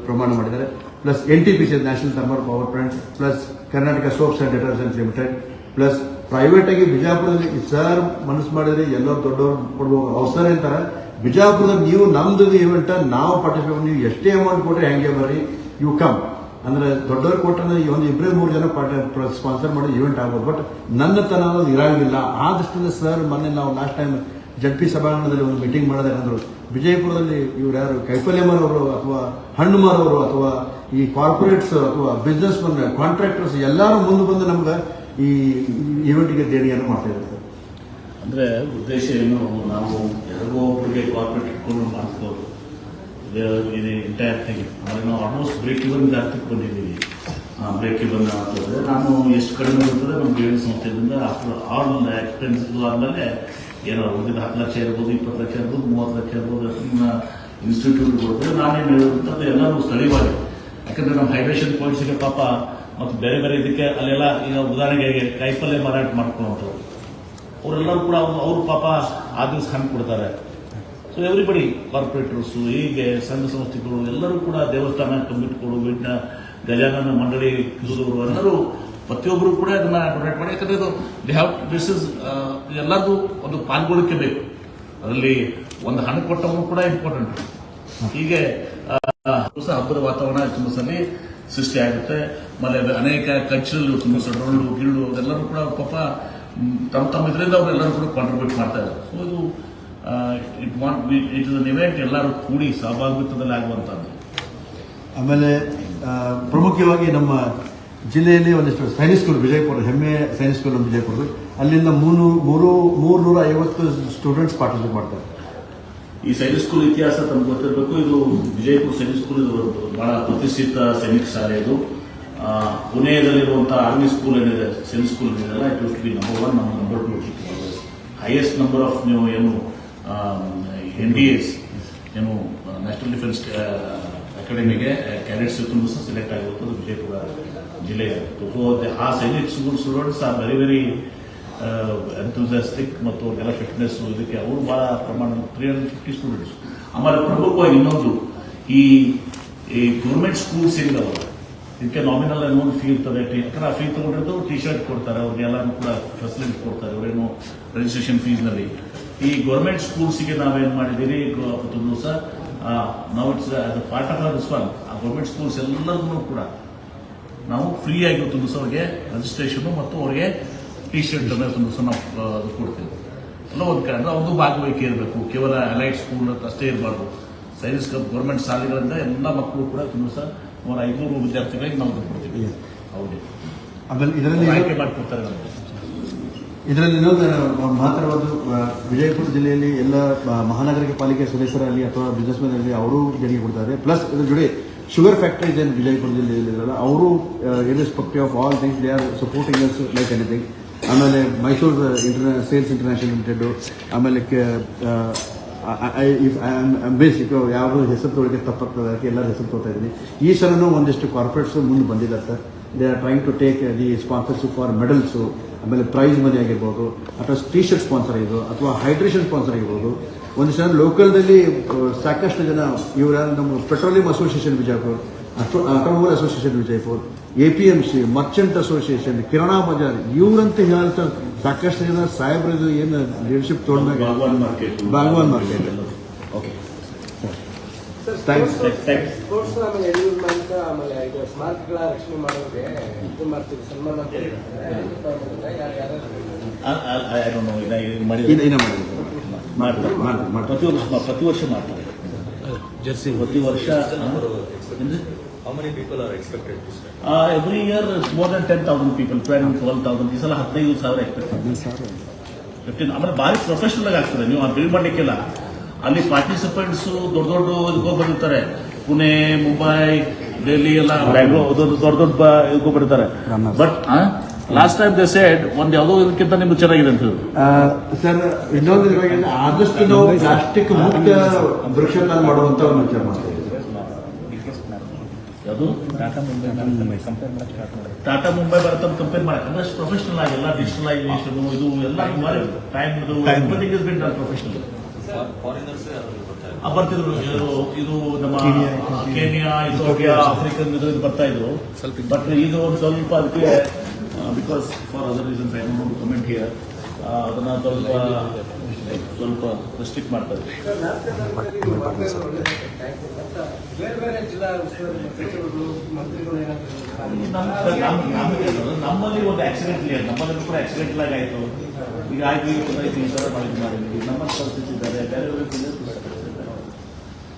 ಪ್ರಮಾಣ ಮಾಡಿದ್ದಾರೆ. Plus NTPC national thermal power plant, plus Karnataka soaps and detergents limited, plus private ಆಗಿ ಬಿಜಾಪುರದಲ್ಲಿ ಸರ್ ಮನಸ್ಸು ಮಾಡಿದ್ರೆ ಎಲ್ಲರೂ ದೊಡ್ಡವರು ಕೊಡ್ಬೋದು ಅವಸರ ಅಂತಾರೆ. ಬಿಜಾಪುರದಲ್ಲಿ ನೀವು ನಮ್ದು ಇವೆಂಟ್ ನಾವು ಪಾರ್ಟಿಸಿಪೇಟ್, ನೀವು ಎಷ್ಟೇ ಅಮೌಂಟ್ ಕೊಟ್ಟರೆ ಹೆಂಗೆ ಬರ್ರಿ, ಯು ಕಮ್ ಅಂದ್ರೆ ದೊಡ್ಡವ್ರು ಕೊಟ್ಟರೆ ಒಂದು 2-3 ಜನ ಸ್ಪಾನ್ಸರ್ ಮಾಡೋ ಇವೆಂಟ್ ಆಗ್ಬೋದು. ಬಟ್ ನನ್ನ ತನ ಅನ್ನೋದು ಇರಂಗಿಲ್ಲ. ಆ ದೃಷ್ಟಿಯಿಂದ ಸರ್ ಮೊನ್ನೆ ನಾವು ಲಾಸ್ಟ್ ಟೈಮ್ ಜಡ್ಪಿ ಸಭಾಂಗಣದಲ್ಲಿ ಒಂದು ಮೀಟಿಂಗ್ ಮಾಡಿದಾಗ ಅಂದರು, ವಿಜಯಪುರದಲ್ಲಿ ಇವ್ರು ಯಾರು ಕೈಪಲ್ಯ ಮಾರೋರು ಅಥವಾ ಹಣ್ಣು ಮಾರೋರು ಅಥವಾ ಈ ಕಾರ್ಪೊರೇಟ್ಸ್ ಅಥವಾ ಬಿಸ್ನೆಸ್ ಮನ್ ಕಾಂಟ್ರಾಕ್ಟರ್ಸ್ ಎಲ್ಲರೂ ಮುಂದೆ ಬಂದು ನಮ್ಗೆ ಈ ಇವೆಂಟ್ಗೆ ದೇಣಿಗೆಯನ್ನು ಮಾಡ್ತಾ ಇದ್ದಾರೆ ಸರ್. ಅಂದರೆ ಉದ್ದೇಶ ಏನು, ನಾವು ಯಾರಿಗೋ ಒಬ್ಬರಿಗೆ ಕಾರ್ಪೊರೇಟ್ ಇಟ್ಕೊಂಡು ಮಾಡ್ಕೋದು ಇದು ಎಂಟೈರ್ ಥಿಂಗ್. ಆದರೆ ನಾವು ಆಲ್ಮೋಸ್ಟ್ ಬ್ರೇಕ್ ಇವನ್ ಅರ್ಥಕ್ಕೆ ಬಂದಿದ್ದೀವಿ. ಬ್ರೇಕ್ ಇವನ್ ಅಂತಂದರೆ ನಾನು ಎಷ್ಟು ಕಡಿಮೆ ಇರ್ತದೆ ನಮ್ಮ ಗೇಣಿ ಸಂಸ್ಥೆಯಿಂದ ಆಫ್ಟರ್ ಆಲ್ ಎಕ್ಸ್ಪೆನ್ಸಸ್ ಆದಮೇಲೆ ಏನೋ ಉಳಿದ 10 ಲಕ್ಷ ಇರ್ಬೋದು, 20 ಲಕ್ಷ ಇರ್ಬೋದು, 30 ಲಕ್ಷ ಇರ್ಬೋದು, ನಿಮ್ಮ ಇನ್ಸ್ಟಿಟ್ಯೂಟ್ ಕೊಡ್ತೇವೆ. ನಾನೇನು ಹೇಳುವಂಥದ್ದು ಎಲ್ಲರೂ ಸ್ಥಳೀಯವಾಗಿ, ಯಾಕಂದರೆ ನಮ್ಮ ಹೈಡ್ರೇಷನ್ ಪಾಯಿಂಟ್ಸಿಗೆ ಪಾಪ ಮತ್ತು ಬೇರೆ ಬೇರೆ ಇದಕ್ಕೆ ಅಲ್ಲೆಲ್ಲ ಈಗ ಉದಾಹರಣೆಗೆ ಕಾಯಿಪಲ್ಯ ಮಾರಾಟ ಮಾಡ್ಕೊಳ್ಳೋಂಥವ್ರು ಅವರೆಲ್ಲರೂ ಕೂಡ ಅವರು ಪಾಪ ಆ ದಿವಸ ಹಣ್ಣು ಕೊಡ್ತಾರೆ. ಸೊ ಎವ್ರಿಬಡಿ ಕಾರ್ಪೊರೇಟರ್ಸು, ಹೀಗೆ ಸಂಘ ಸಂಸ್ಥೆಗಳು ಎಲ್ಲರೂ ಕೂಡ ದೇವಸ್ಥಾನ ಕಮಿಟಿಗಳು, ಗಜಾನನ ಮಂಡಳಿ ಕಿರುದವರು ಎಲ್ಲರೂ ಪ್ರತಿಯೊಬ್ಬರು ಕೂಡ ಅದನ್ನ ಡೊನೇಟ್ ಮಾಡಿ. ಯಾಕಂದರೆ ಇದು ದಿಸ್ ಇಸ್ ಎಲ್ಲರದು ಒಂದು ಪಾಲ್ಗೊಳ್ಳಿಕೆ ಬೇಕು. ಅದರಲ್ಲಿ ಒಂದು ಹಣ್ಣು ಕೊಟ್ಟವನು ಕೂಡ ಇಂಪಾರ್ಟೆಂಟ್. ಹೀಗೆ ಹೊಸ ಹಬ್ಬದ ವಾತಾವರಣ ತುಂಬ ಸಲ ಸೃಷ್ಟಿ ಆಗುತ್ತೆ. ಆಮೇಲೆ ಅನೇಕ ಕಲ್ಚರಲ್ ತುಂಬ ಡೊಳ್ಳು ಗಿಳ್ಳು ಅದೆಲ್ಲರೂ ಕೂಡ ಪಾಪ ತಮ್ಮ ಇದರಿಂದ ಅವರೆಲ್ಲರೂ ಕೂಡ ಕಾಂಟ್ರಿಬ್ಯೂಟ್ ಮಾಡ್ತಾ ಇದ್ದಾರೆ. ಸೊ ಇದು ಇಟ್ ಇಸ್ ಅನ್ ಇವೆಂಟ್ ಎಲ್ಲರೂ ಕೂಡಿ ಸಹಭಾಗಿತ್ವದಲ್ಲಿ ಆಗುವಂಥದ್ದು. ಆಮೇಲೆ ಪ್ರಮುಖವಾಗಿ ನಮ್ಮ ಜಿಲ್ಲೆಯಲ್ಲಿ ಒಂದಿಷ್ಟು ಸೈನಿಕ್ ಸ್ಕೂಲ್ ವಿಜಯಪುರ, ಹೆಮ್ಮೆಯ ಸೈನಿಕ್ ಸ್ಕೂಲ್ ನಮ್ಮ ವಿಜಯಪುರ, ಅಲ್ಲಿಂದ 350 ಸ್ಟೂಡೆಂಟ್ಸ್ ಪಾರ್ಟಿಸಿಪೇಟ್ ಮಾಡ್ತಾರೆ. ಈ ಸೈನಿಕ್ ಸ್ಕೂಲ್ ಇತಿಹಾಸ ತಮ್ಗೆ ಗೊತ್ತಿರಬೇಕು. ಇದು ವಿಜಯಪುರ ಸೈನಿಕ್ ಸ್ಕೂಲ್ ಇದು ಬಹಳ ಪ್ರತಿಷ್ಠಿತ ಸೈನಿಕ ಶಾಲೆ. ಇದು ಪುಣೆಯಲ್ಲಿರುವಂತಹ ಆರ್ಮಿ ಸ್ಕೂಲ್ ಏನಿದೆ, ಸೈನಿಕ್ ಸ್ಕೂಲ್ ಏನಿದೆಲ್ಲ, it use to be number 1, number 2, highest number of ನೀವು ಏನು NDAs ಏನು ನ್ಯಾಷನಲ್ ಡಿಫೆನ್ಸ್ ಅಕಾಡೆಮಿಗೆ ಕ್ಯಾಡೆಟ್ಸ್ ತುಂಬ ಸೆಲೆಕ್ಟ್ ಆಗಿರುತ್ತದೆ ವಿಜಯಪುರ ಜಿಲ್ಲೆಯಾಗಿತ್ತು. ಸೊ ಆ Sainik school students are very very enthusiastic ಮತ್ತು ಅವ್ರಿಗೆಲ್ಲ ಫಿಟ್ನೆಸ್ ಇದಕ್ಕೆ ಅವರು ಭಾಳ ಪ್ರಮಾಣ 350 ಸ್ಟೂಡೆಂಟ್ಸ್. ಆಮೇಲೆ ಪ್ರಮುಖವಾಗಿ ಇನ್ನೊಂದು ಈ ಗೌರ್ಮೆಂಟ್ ಸ್ಕೂಲ್ಸ್ ಏನಿದಾವೆ ಇದಕ್ಕೆ ನಾಮಿನಲ್ ಏನೋ ಒಂದು ಫೀ ಇರ್ತದೆ. ಯಾಕಂದ್ರೆ ಆ ಫೀ ತಗೊಂಡಿದ್ದು T-ಶರ್ಟ್ ಕೊಡ್ತಾರೆ, ಅವ್ರಿಗೆಲ್ಲರೂ ಕೂಡ ಫೆಸಿಲಿಟಿ ಕೊಡ್ತಾರೆ, ಅವರೇನು ರಿಜಿಸ್ಟ್ರೇಷನ್ ಫೀಸ್ನಲ್ಲಿ. ಈ ಗೌರ್ಮೆಂಟ್ ಸ್ಕೂಲ್ಸಿಗೆ ನಾವೇನು ಮಾಡಿದ್ದೀರಿ ಒಂದು ದಿವಸ ನಾವು it's as a part of this one, ಆ ಗೌರ್ಮೆಂಟ್ ಸ್ಕೂಲ್ಸ್ ಎಲ್ಲರಿಗೂ ಕೂಡ ನಾವು ಫ್ರೀ ಆಗಿ ಒಂದು ದಿವಸ ಅವ್ರಿಗೆ ರಿಜಿಸ್ಟ್ರೇಷನು ಮತ್ತು ಅವ್ರಿಗೆ T-ಶರ್ಟ್ ಒಂದು ದಿವಸ ನಾವು ಅದು ಕೊಡ್ತೇವೆ. ಎಲ್ಲ ಒಂದು ಕಡೆ ಅಂದರೆ ಒಂದು ಭಾಗವಹಿಕೆ ಇರಬೇಕು, ಕೇವಲ ಅಲೈಟ್ ಸ್ಕೂಲ್ ಅಂತ ಅಷ್ಟೇ ಇರಬಾರ್ದು. ಸೈನ್ಸ್ ಗೌರ್ಮೆಂಟ್ ಶಾಲೆಗಳಿಂದ ಎಲ್ಲ ಮಕ್ಕಳು ಕೂಡ ಒಂದು ದಿವಸ 500 ವಿದ್ಯಾರ್ಥಿಗಳಿಗೆ ನಾವು ಕೊಡ್ತೀವಿ. ಹೌದು, ಆಮೇಲೆ ಇದರಲ್ಲಿ ಆಯ್ಕೆ ಮಾಡಿಕೊಡ್ತಾರೆ ನಮಗೆ. ಇದರಲ್ಲಿ ಇನ್ನೊಂದು ಮಹತ್ತರವಾದ ವಿಜಯಪುರ ಜಿಲ್ಲೆಯಲ್ಲಿ ಎಲ್ಲ ಮಹಾನಗರ ಪಾಲಿಕೆ ಸದಸ್ಯರಲ್ಲಿ ಅಥವಾ ಬಿಸ್ನೆಸ್ ಮ್ಯಾನ್ ಅಲ್ಲಿ ಅವರು ದೇಣಿಗೆ ಕೊಡ್ತಾರೆ. ಪ್ಲಸ್ ಇದ್ರ ಜೊತೆ ಶುಗರ್ ಫ್ಯಾಕ್ಟರೀಸ್ ಏನು ವಿಜಯಪುರ ಜಿಲ್ಲೆಯಲ್ಲಿ ಅವರು irrespective of all things they are supporting us like anything. ಆಮೇಲೆ ಮೈಸೂರು ಸೇಲ್ಸ್ ಇಂಟರ್ನ್ಯಾಷನಲ್ ಲಿಮಿಟೆಡ್, ಆಮೇಲೆ ಬೇಸಿಕ್ ಯಾವುದು ಹೆಸರು ತೊಗೊಳಿಕ್ಕೆ ತಪ್ಪಾಗ್ತದೆ, ಅದಕ್ಕೆ ಎಲ್ಲರ ಹೆಸರು ತೊಗೊಳ್ತಾ ಇದ್ದೀನಿ. ಈ ಸಲನೂ ಒಂದಿಷ್ಟು ಕಾರ್ಪೊರೇಟ್ಸ್ ಮುಂದೆ ಬಂದಿದ್ದಾರೆ sir. They are trying to take the sponsorship for medals, ಆಮೇಲೆ ಪ್ರೈಸ್ ಮನಿ ಆಗಿರ್ಬೋದು, ಅಥವಾ T-ಶರ್ಟ್ ಸ್ಪಾನ್ಸರ್ ಆಗಿರ್ಬೋದು, ಅಥವಾ ಹೈಡ್ರೇಷನ್ ಸ್ಪಾನ್ಸರ್ ಆಗಿರ್ಬೋದು. ಒಂದು ಸಲ ಲೋಕಲ್ದಲ್ಲಿ ಸಾಕಷ್ಟು ಜನ ಇವರ ನಮ್ಮ petroleum association Vijayapura, automobile association Vijayapura, APMC, merchant association, ಕಿರಾಣಾ ಬಜಾರ್ ಇವರಂತ ಹೇಳ್ತಾ ಸಾಕಷ್ಟು ಜನ ಸಾಹೇಬ್ರದ್ದು ಏನು ಲೀಡರ್ಶಿಪ್ ತೊಗೊಂಡಾಗ ಬಾಗವಾನ್ ಮಾರ್ಕೆಟ್. ಓಕೆ, ಸ್ಪೋರ್ಟ್ಸ್ ಆಮೇಲೆ ಎನ್ವಿರಾನ್ಮೆಂಟ್ ಆಮೇಲೆ ಇದು ಸ್ಮಾರಕಗಳ ರಕ್ಷಣೆ ಮಾಡೋರಿಗೆ ಇದು ಮಾಡ್ತೀವಿ, ಸನ್ಮಾನ ಪ್ರತಿ ವರ್ಷ ಮಾಡ್ತಾರೆ. ಜರ್ಸಿ ಪ್ರತಿ ವರ್ಷ How many people are expected to start? Every year it's more than 10,000 people, 12,000. ಈ ಸಲ 15,000 ಎಕ್ಸ್ಪೆಕ್ಟ್. 15 ಆಮೇಲೆ ಭಾರಿ ಪ್ರೊಫೆಷನಲ್ ಆಗಿ ಆಗ್ತದೆ. ನೀವು ಬಿಲ್ ಮಾಡಲಿಕ್ಕಿಲ್ಲ. ಅಲ್ಲಿ ಪಾರ್ಟಿಸಿಪೆಂಟ್ಸ್ ದೊಡ್ಡ ಇದಕ್ಕೆ ಬಂದಿರ್ತಾರೆ. ಪುಣೆ, ಮುಂಬೈ, ಡೆಲ್ಲಿ ಎಲ್ಲ ಬ್ಯಾಂಗ್ಳೂರ್ ದೊಡ್ಡ ಇದಕ್ಕೆ ಬರ್ತಾರೆ. But last time they said ಒಂದು ಯಾವುದೋ ಇದಕ್ಕಿಂತ ನಿಮ್ದು ಚೆನ್ನಾಗಿದೆ ಅಂತ ಸರ್. ಇನ್ನೊಂದು ಆದಷ್ಟು ನಾವು ಪ್ಲಾಸ್ಟಿಕ್ ಮುಕ್ತ ವೃಕ್ಷದಾನ ಮಾಡುವಂತ ಒಂದು ವಿಚಾರ ಮಾಡ್ತೀವಿ. ಯಾವುದು ಟಾಟಾ ಮುಂಬೈ ಬರುತ್ತೆ ಕಂಪೇರ್ ಮಾಡಿ. ಅಂದ್ರೆ ಪ್ರೊಫೆಷನಲ್ ಆಗಿ ಎಲ್ಲ ಡಿಜಿಟಲೈಸೇಷನ್ ಇದು ಎಲ್ಲ time everything is been done professional. ಬರ್ತಿದ್ರು ಇದು ನಮ್ಮ ಕೇನಿಯಾ, ಇಥಿಯೋಪಿಯಾ, ಆಫ್ರಿಕನ್ ಇದು ಬರ್ತಾ ಇದ್ರು. ಬಟ್ ಇದು ಒಂದು ಸ್ವಲ್ಪ ಅದಕ್ಕೆ because for other reasons I don't comment here, ಅದನ್ನ ಸ್ವಲ್ಪ ರೆಸ್ಟ್ರಿಕ್ಟ್ ಮಾಡ್ತಾರೆ. ಬೇರೆ ಜಿಲ್ಲಾ ಉಸ್ತುವಾರಿ ಸಚಿವರು, ಮಂತ್ರಿಗಳು ನಮ್ಮಲ್ಲಿ ಒಂದು ಆಕ್ಸಿಡೆಂಟ್ಲಿ ನಮ್ಮಲ್ಲಿ ಕೂಡ ಆಕ್ಸಿಡೆಂಟಲ್ ಆಗಿ ಆಯಿತು. ಈಗ ಆಯ್ತು ಈ ಥರ ಮಾಡಿದ್ವಿ. ನಮ್ಮಲ್ಲಿ ಕಳಿಸಿದ್ದಾರೆ ಬೇರೆ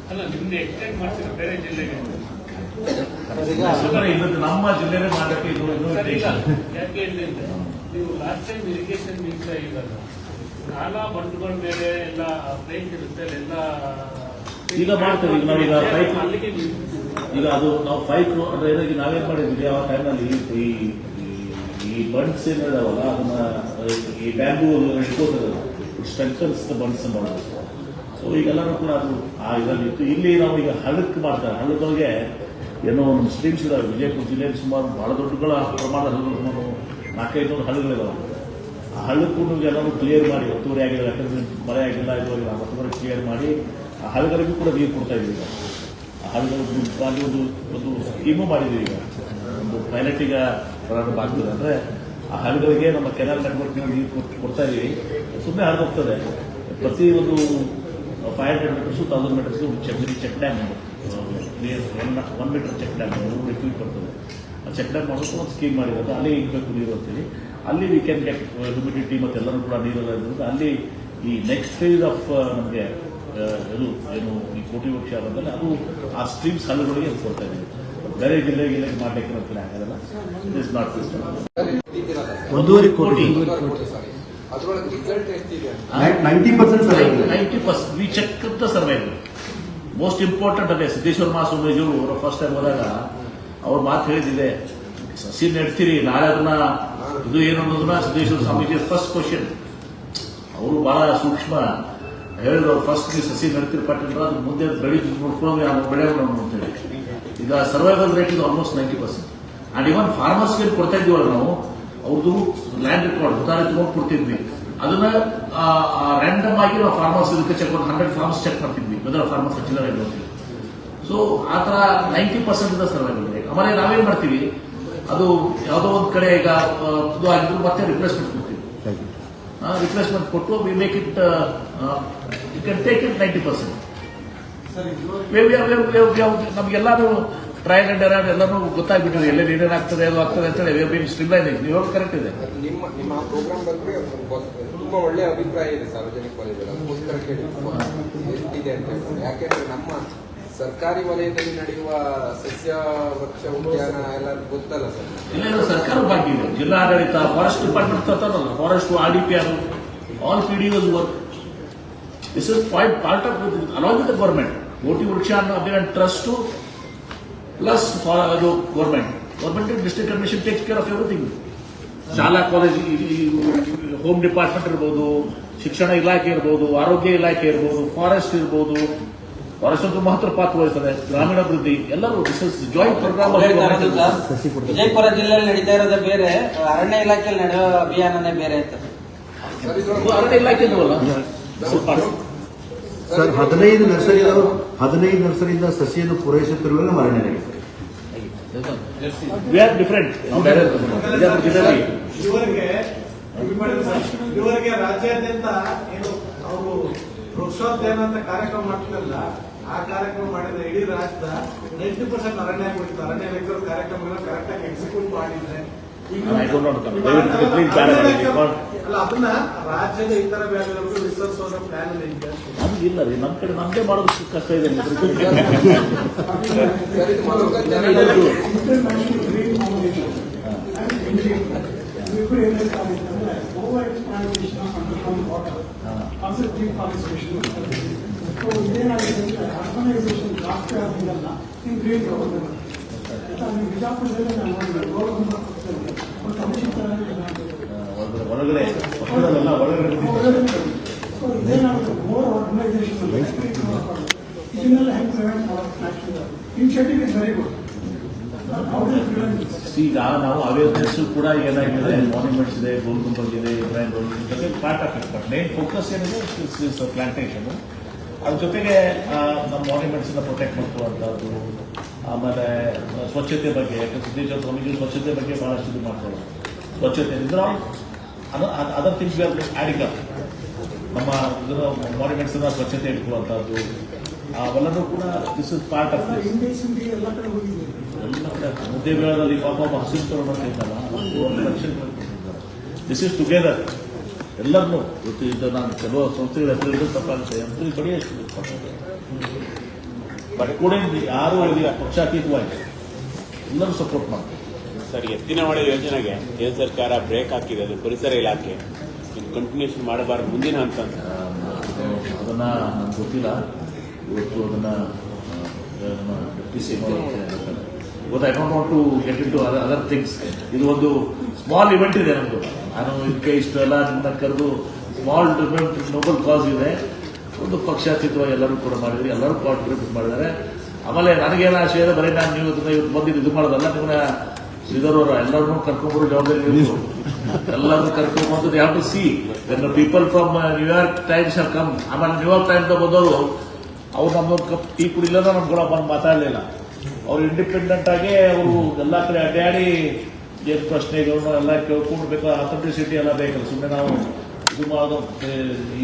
ಅಲ್ಲ, ನಿಮ್ದು ಎಕ್ಸ್ಟೆಂಡ್ ಮಾಡ್ತೀರಾ ಬೇರೆ ಜಿಲ್ಲೆಗೆ? ಇವತ್ತು ನಮ್ಮ ಜಿಲ್ಲೆನೇ ಮಾಡಕ್ಕೆ ಇದು ಯಾಕೆ ಹೇಳಿದ್ರೆ ನೀವು ಲಾಸ್ಟ್ ಟೈಮ್ ಇರಿಗೇಷನ್ ಮಿಕ್ಸ್ ಆಗಿಲ್ಲ, ನಾಲಾ ಬಂಡ್ಗಳ ಮೇಲೆ ಎಲ್ಲ ಪ್ಲೇಸ್ ಇರುತ್ತೆ ಎಲ್ಲ ಈಗ ಮಾಡ್ತೇವೆ. ಈಗ ನಾವೀಗ ಅಲ್ಲಿಗೆ ಈಗ ಅದು ನಾವು 5 crore ಅಂದ್ರೆ ನಾವೇನ್ ಮಾಡಿದ್ವಿ ಆ ಟೈಮ್ನಲ್ಲಿ ಈ ಬಂಡ್ಸ್ ಏನಿದಾವಲ್ಲ ಅದನ್ನ ಈ ಬ್ಯಾಂಬೂ ಇಟ್ಕೋತದೆ, ಸ್ಟ್ರೆಂಥನ್ಸ್ ದ ಬಂಡ್ಸ್ ಮಾಡೋದು. ಸೊ ಈಗೆಲ್ಲರೂ ಕೂಡ ಅದು ಆ ಇದರಲ್ಲಿ ಇತ್ತು. ಇಲ್ಲಿ ನಾವು ಈಗ ಹಳ್ಳಕ್ಕೆ ಮಾಡ್ತಾರೆ. ಹಳ್ಳಗಳಿಗೆ ಏನೋ ಒಂದು ಸ್ಟ್ರೀಮ್ಸ್ ಇದಾವೆ. ವಿಜಯಪುರ ಜಿಲ್ಲೆಯಲ್ಲಿ ಸುಮಾರು ಬಹಳ ದೊಡ್ಡಗಳ ಪ್ರಮಾಣದ ಸುಮಾರು 400-500 ಹಳ್ಳಗಳಿದಾವೆ. ಆ ಹಳ್ಳಕ್ಕೂ ಎಲ್ಲರೂ ಕ್ಲಿಯರ್ ಮಾಡಿ, ಒತ್ತುವರಿ ಆಗಿಲ್ಲ, ಯಾಕಂದ್ರೆ ಮಳೆ ಆಗಿಲ್ಲ, ಇದುವರೆಲ್ಲ ಒತ್ತುವರಿ ಕ್ಲಿಯರ್ ಮಾಡಿ ಆ ಹಳ್ಳಗಳಿಗೂ ಕೂಡ ನೀರು ಕೊಡ್ತಾ ಇದ್ದೀವಿ. ಈಗ ಆ ಹಳ್ಳಗಳು ಒಂದು ಸ್ಕೀಮು ಮಾಡಿದ್ದೀವಿ. ಈಗ ಒಂದು ಪೈಲಟ್ ಈಗ ಪ್ರಾರಂಭ ಆಗ್ತದೆ. ಅಂದರೆ ಆ ಹಳ್ಳಗಳಿಗೆ ನಮ್ಮ ಕೆನಾಲ್ ನೆಟ್ವರ್ಕ್ನ ನೀರು ಕೊಡ್ತಾ ಇದ್ದೀವಿ. ಸುಮ್ಮನೆ ಹರಿದೋಗ್ತದೆ. ಪ್ರತಿ ಒಂದು 500 metres 1000 metres check dam 1 metre check dam refuel ಬರ್ತದೆ. ಆ ಚೆಕ್ ಡ್ಯಾಮ್ ಮಾಡೋದು ಒಂದು ಸ್ಕೀಮ್ ಮಾಡಿರೋದು. ಅಲ್ಲಿ ಇರಬೇಕು ನೀರು ಅಂತೀವಿ. ಅಲ್ಲಿ ವಿ ಕ್ಯಾನ್ ಗೆಟ್ ಹ್ಯೂಮಿಡಿಟಿ ಮತ್ತು ಎಲ್ಲರೂ ಕೂಡ ನೀರೆಲ್ಲ ಇರೋದು. ಅಲ್ಲಿ ಈ ನೆಕ್ಸ್ಟ್ ಫೇಸ್ ಆಫ್ ನಮಗೆ ಏನು ಈ ಕೋಟಿ ವೃಕ್ಷ ಬಂದರೆ ಅದು ಆ ಸ್ಟ್ರೀಮ್ಸ್ ಹಳ್ಳಗಳಿಗೆ ಕೊಡ್ತಾ ಇದ್ದೀವಿ. ಬೇರೆ ಜಿಲ್ಲೆಗೆ ಮಾಡಲಿಕ್ಕೆ ನಮಗೆ ಆಗೋದಲ್ಲ. It is not system. 1.5 ಕೋಟಿ. ಅದ್ರೊಳಗೆ ರಿಸಲ್ಟ್ ಎಷ್ಟಿದೆ? 90% we check the survival. Most important ಅದೇ ಸಿದ್ದೇಶ್ವರ ಮಹಾಸ್ವಾಮೀಜಿ ಅವರು ಫಸ್ಟ್ ಟೈಮ್ ಹೋದಾಗ ಅವ್ರ ಮಾತು ಹೇಳಿದಿದೆ, ಸಸಿ ನೆಡ್ತೀರಿ ನಾಳೆ ಅದನ್ನ ಇದು ಏನು ಅನ್ನೋದನ್ನ ಸಿದ್ದೇಶ್ವರ ಸ್ವಾಮೀಜಿ ಫಸ್ಟ್ ಕ್ವಶನ್ ಅವರು ಬಹಳ ಸೂಕ್ಷ್ಮ ಹೇಳಿದ್ರು. ಫಸ್ಟ್ ನೀವು ಸಸಿ ನೆಡ್ತೀರಿ ಪಟ್ಟಿದ್ರೆ ಅದು ಮುಂದೆ ನೋಡ್ಕೊಂಡು ಬೆಳೆಯೋಣ ಅಂತೇಳಿ. ಈಗ ಸರ್ವೈವಲ್ ರೇಟ್ ಇದು ಆಲ್ಮೋಸ್ಟ್ 90%. ಅಂಡ್ ಇವನ್ ಫಾರ್ಮರ್ಸ್ಗೆ ಕೊಡ್ತಾ ಇದ್ದೀವಲ್ಲ ನಾವು, ಅವ್ರದ್ದು ಲ್ಯಾಂಡ್ ರೆಕಾರ್ಡ್ ಉದಾಹರಣೆ ತಗೊಂಡು ಕೊಡ್ತಿದ್ವಿ. ಅದನ್ನ ರ್ಯಾಂಡಮ್ ಆಗಿ ನಾವು ಫಾರ್ಮರ್ಸ್ ಇದಕ್ಕೆ ಚೆಕ್ 100 ಫಾರ್ಮರ್ಸ್ ಚೆಕ್ ಮಾಡ್ತಿದ್ವಿ, ವೆದರ್ ಫಾರ್ಮರ್ಸ್ ಹಚ್ಚಿಲ್ಲ ಹೇಳ್ತೀವಿ. ಸೊ ಆ ಥರ 90% ಇದ ಸರ್ವೈವಲ್ ರೇಟ್. ಆಮೇಲೆ ನಾವೇನ್ ಮಾಡ್ತೀವಿ, ಅದು ಯಾವುದೋ ಒಂದು ಕಡೆ ಈಗ ಇದು ಆಗಿದ್ರು ಮತ್ತೆ ರಿಪ್ಲೇಸ್ಮೆಂಟ್ ಕೊಡ್ತೀವಿ. ರಿಪ್ಲೇಸ್ಮೆಂಟ್ ಕೊಟ್ಟು we make it you can take it 90%. ನಮಗೆಲ್ಲಾರು ಟ್ರಯಲ್ ಅಂಡ್ ಎರರ್ ಎಲ್ಲರೂ ಗೊತ್ತಾಗ್ಬಿಟ್ಟಿದೆ, ಎಲ್ಲೆಲ್ಲಿ ಏನೇನಾಗ್ತದೆ ಅದು ಆಗ್ತದೆ ಅಂತೇಳಿ ಸ್ಟ್ರೀಮ್ಲೈನ್ ಇದೆ. ನೀವು ಕರೆಕ್ಟ್ ಇದೆ. ನಿಮ್ಮ ಪ್ರೋಗ್ರಾಮ್ ಬಗ್ಗೆ ತುಂಬಾ ಒಳ್ಳೆ ಅಭಿಪ್ರಾಯ ಇದೆ ಸಾರ್ವಜನಿಕ ವಲಯದಲ್ಲಿ. ಅದಕ್ಕೋಸ್ಕರ ಕೇಳಿ ಎಷ್ಟಿದೆ ಅಂತ ಹೇಳ್ಕೊಂಡು. ಯಾಕೆಂದ್ರೆ ನಮ್ಮ ಸರ್ಕಾರಿ ವಲಯದಲ್ಲಿ ನಡೆಯುವ ಸಸ್ಯ ವೃಕ್ಷ ಉದ್ಯಾನ ಎಲ್ಲ ಗೊತ್ತಲ್ಲ ಸರ್. ಇಲ್ಲ, ಸರ್ಕಾರ ಬಾಕಿ ಇದೆ. ಜಿಲ್ಲಾ ಆಡಳಿತ, ಫಾರೆಸ್ಟ್ ಡಿಪಾರ್ಟ್ಮೆಂಟ್ ತರ್ತಾರಲ್ಲ, forest RDPR, all PDOs work. This is part of along with the government. Koti Vruksha Abhiyana trust plus ಅದು government district administration takes care of everything. ಶಾಲಾ ಕಾಲೇಜ್, ಹೋಮ್ ಡಿಪಾರ್ಟ್ಮೆಂಟ್ ಇರ್ಬೋದು, ಶಿಕ್ಷಣ ಇಲಾಖೆ ಇರ್ಬೋದು, ಆರೋಗ್ಯ ಇಲಾಖೆ ಇರ್ಬೋದು, ಫಾರೆಸ್ಟ್ ಇರ್ಬೋದು. ಫಾರೆಸ್ಟ್ ಅಂತೂ ಮಹತ್ವ ಪಾತ್ರ ವಹಿಸ್ತದೆ. ಗ್ರಾಮೀಣಾಭಿವೃದ್ಧಿ ಎಲ್ಲರೂ ಜಾಯಿಂಟ್ ಪ್ರೋಗ್ರಾಮ್. ವಿಜಯಪುರ ಜಿಲ್ಲೆಯಲ್ಲಿ ನಡೀತಾ ಇರೋದೇ ಬೇರೆ, ಅರಣ್ಯ ಇಲಾಖೆಯಲ್ಲಿ ನಡೆಯೋ ಅಭಿಯಾನನೇ ಬೇರೆ ಅಂತ. ಅರಣ್ಯ ಇಲಾಖೆ ಸರ್ 15 ನರ್ಸರಿಯಿಂದ ಸಸಿಯನ್ನು ಪೂರೈಸುತ್ತಿರುವ ನಮ್ಮ ಅರಣ್ಯ ವಿ ಆರ್ ಡಿಫರೆಂಟ್. ಜಿಲ್ಲೆಯಲ್ಲಿ ಇದುವರೆಗೆ ರಾಜ್ಯಾದ್ಯಂತ ಏನು ಅವರು ವೃಕ್ಷೋದ್ಯಾನ ಅಂತ ಕಾರ್ಯಕ್ರಮ ಮಾಡ್ತಿರಲ್ಲ, ಆ ಕಾರ್ಯಕ್ರಮ ಮಾಡಿದ್ರೆ ಇಡೀ ರಾಜ್ಯದ 90% ಅರಣ್ಯ ಆಗಿಬಿಡ್ತು. ಅರಣ್ಯ ಲೆಕ್ಕರು ಕಾರ್ಯಕ್ರಮಗಳನ್ನ ಕರೆಕ್ಟ್ ಆಗಿ ಎಕ್ಸಿಕ್ಯೂಟ್ ಮಾಡಿದ್ರೆ ಅಲ್ಲ ಅದನ್ನ ರಾಜ್ಯದ ಇತರ ಬ್ಯಾಂಕ್ಗಳಿಗೂ ವಿಸ್ತರಿಸುವ ಪ್ಲಾನ್ ಇದೆ. ಅದು ಇಲ್ಲ ರೀ, ನಮ್ಮ ಕಡೆ ನಮ್ಮದೇ ಮಾಡೋದಕ್ಕೆ ಕಷ್ಟ ಇದೆ. ಸರ್, ಇದು ಮನೋಕರ್ ಜನ ಒಳಗಡೆ ಒಳಗಡೆ ಈಗ ನಾವು ಅವೇರ್ನೆಸ್ ಕೂಡ ಏನಾಗಿದೆ, ಮಾನ್ಯುಮೆಂಟ್ಸ್ ಇದೆ, ಗೋಲ್ ಗುಂಬಜ್ ಇದೆ, ಇಬ್ರಾಹಿಂ ರೋಡ್ ಜೊತೆ part of it. But main focus ಏನಿದೆ ಪ್ಲಾಂಟೇಶನ್. ಅದ್ರ ಜೊತೆಗೆ ನಮ್ಮ ಮಾನ್ಯುಮೆಂಟ್ಸ್ನ ಪ್ರೊಟೆಕ್ಟ್ ಮಾಡ್ಕೊಳ್ಳುವಂಥದ್ದು, ಆಮೇಲೆ ಸ್ವಚ್ಛತೆ ಬಗ್ಗೆ, ಯಾಕಂದ್ರೆ ಸಿದ್ದೇಶ್ವರ ಸ್ವಾಮೀಜಿ ಸ್ವಚ್ಛತೆ ಬಗ್ಗೆ ಬಹಳಷ್ಟು ಇದು ಮಾಡ್ತಾರೆ. ಸ್ವಚ್ಛತೆ ಇದ್ರೆ other things we are adding up. ನಮ್ಮ ಇದರ ಮಾನ್ಯುಮೆಂಟ್ಸ್ನ ಸ್ವಚ್ಛತೆ ಇಟ್ಕೊಳ್ಳುವಂಥದ್ದು ಅವೆಲ್ಲರೂ ಕೂಡ this is part of this. ಎಲ್ಲ ಕಡೆ ಮುದ್ದೇಬೇಳದಲ್ಲಿ ಪಾಪ ಹಸಿರು ತಗೊಂಡು ಇದ್ದಲ್ಲ, ದಿಸ್ ಇಸ್ ಟುಗೆದರ್ ಎಲ್ಲರನ್ನೂ ಇವತ್ತು ಇದು ನಾನು ಕೆಲವು ಸಂಸ್ಥೆಗಳ ಹೆಸರು ತಪ್ಪಾಗುತ್ತೆ ಅಂತ ಈ ಕಡೆ ಬಟ್ ಕೂಡ ಯಾರು ಇದೀಗ ಪಕ್ಷಾತೀತವಾಗಿ ಎಲ್ಲರೂ ಸಪೋರ್ಟ್ ಮಾಡ್ತಾರೆ. ಸರ್, ಎತ್ತಿನಹೊಳೆ ಯೋಜನೆಗೆ ಕೇಂದ್ರ ಸರ್ಕಾರ ಬ್ರೇಕ್ ಹಾಕಿದೆ. ಅದು ಪರಿಸರ ಇಲಾಖೆ ಇದು ಕಂಟಿನ್ಯೂಷನ್ ಮಾಡಬಾರ್ದು ಮುಂದಿನ ಅಂತ ಅದನ್ನ ನನಗೆ ಗೊತ್ತಿಲ್ಲ. ಇವತ್ತು ಅದನ್ನ ಡೆಪ್ಟಿ ಸಿ ಹೇಳ್ತಾರೆ. ಇವತ್ತು I don't want to get into other things. ಇದು ಒಂದು ಸ್ಮಾಲ್ ಇವೆಂಟ್ ಇದೆ ನಮ್ಮದು. ನಾನು ಇದಕ್ಕೆ ಇಷ್ಟೆಲ್ಲ ನಿಮ್ಮನ್ನ ಕರೆದು ಸ್ಮಾಲ್ ಇವೆಂಟ್, ನೋಬಲ್ ಕಾಸ್ ಇದೆ. ಒಂದು ಪಕ್ಷಾತೀತವಾಗಿ ಎಲ್ಲರೂ ಕೂಡ ಮಾಡಿದ್ರಿ, ಎಲ್ಲರೂ ಕಾಂಟ್ರಿಬ್ಯೂಟ್ ಮಾಡಿದ್ದಾರೆ. ಆಮೇಲೆ ನನಗೇನು ಆಶೆ ಇದೆ, ಬರೀ ನಾನು ನೀವು ಇವತ್ತು ಬಂದಿದ್ದು ಇದು ಮಾಡೋದಲ್ಲ, ನಿಮ್ಮನ್ನ ಶ್ರೀಧರ್ ಅವರ ಎಲ್ಲರನ್ನೂ ಕರ್ಕೊಂಡ್ಬರೋ ಜವಾಬ್ದಾರಿ ಇತ್ತು. ಎಲ್ಲರನ್ನೂ ಕರ್ಕೊಂಡ್ಬಂದು have to see when people from New York Times have come. ಆಮೇಲೆ ನ್ಯೂಯಾರ್ಕ್ ಟೈಮ್ಸ್ ಬಂದವರು ಅವ್ರು ನಮ್ಮೊಂದು ಕಪ್ ಟೀ ಕುಡಿಲ್ಲ, ನಮ್ಗೆ ಕೂಡ ಬಂದು ಮಾತಾಡಲಿಲ್ಲ. ಅವ್ರು ಇಂಡಿಪೆಂಡೆಂಟ್ ಆಗಿ ಅವರು ಎಲ್ಲ ಕಡೆ ಅಡ್ಡಾಡಿ ಏನು ಪ್ರಶ್ನೆಗಳನ್ನು ಎಲ್ಲ ಕೇಳ್ಕೊಂಡ್ಬೇಕು. ಅಥೆಂಟಿಸಿಟಿ ಎಲ್ಲ ಬೇಕಲ್ಲ. ಸುಮ್ಮನೆ ನಾವು ಇದು ಮಾಡೋದು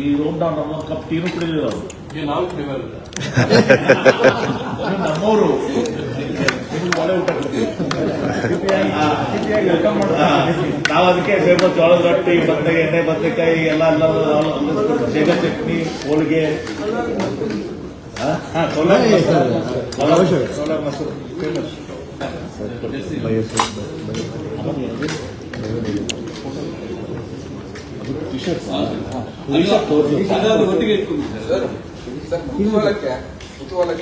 ಈ ರೌಂಡ್ ನಾವು ನಮ್ಮೊಂದು ಕಪ್ ಟೀನು ಕುಡಿಲಿಲ್ಲ ಅವರು. ನಮ್ಮವರು ಒಳ್ಳೆ ಊಟ ನಾವು ಅದಕ್ಕೆ ಫೇಮಸ್ ಜೋಳದ ರೊಟ್ಟಿ, ಬದನೆಕಾಯಿ, ಎಣ್ಣೆ ಬದನೆಕಾಯಿ ಎಲ್ಲ ಶೇಂಗ ಚಟ್ನಿ, ಹೋಳಿಗೆ, ಸೋಲಾರ್ ಮೊಸರು ಫೇಮಸ್. ಕುತೂಹಲಕ್ಕೆ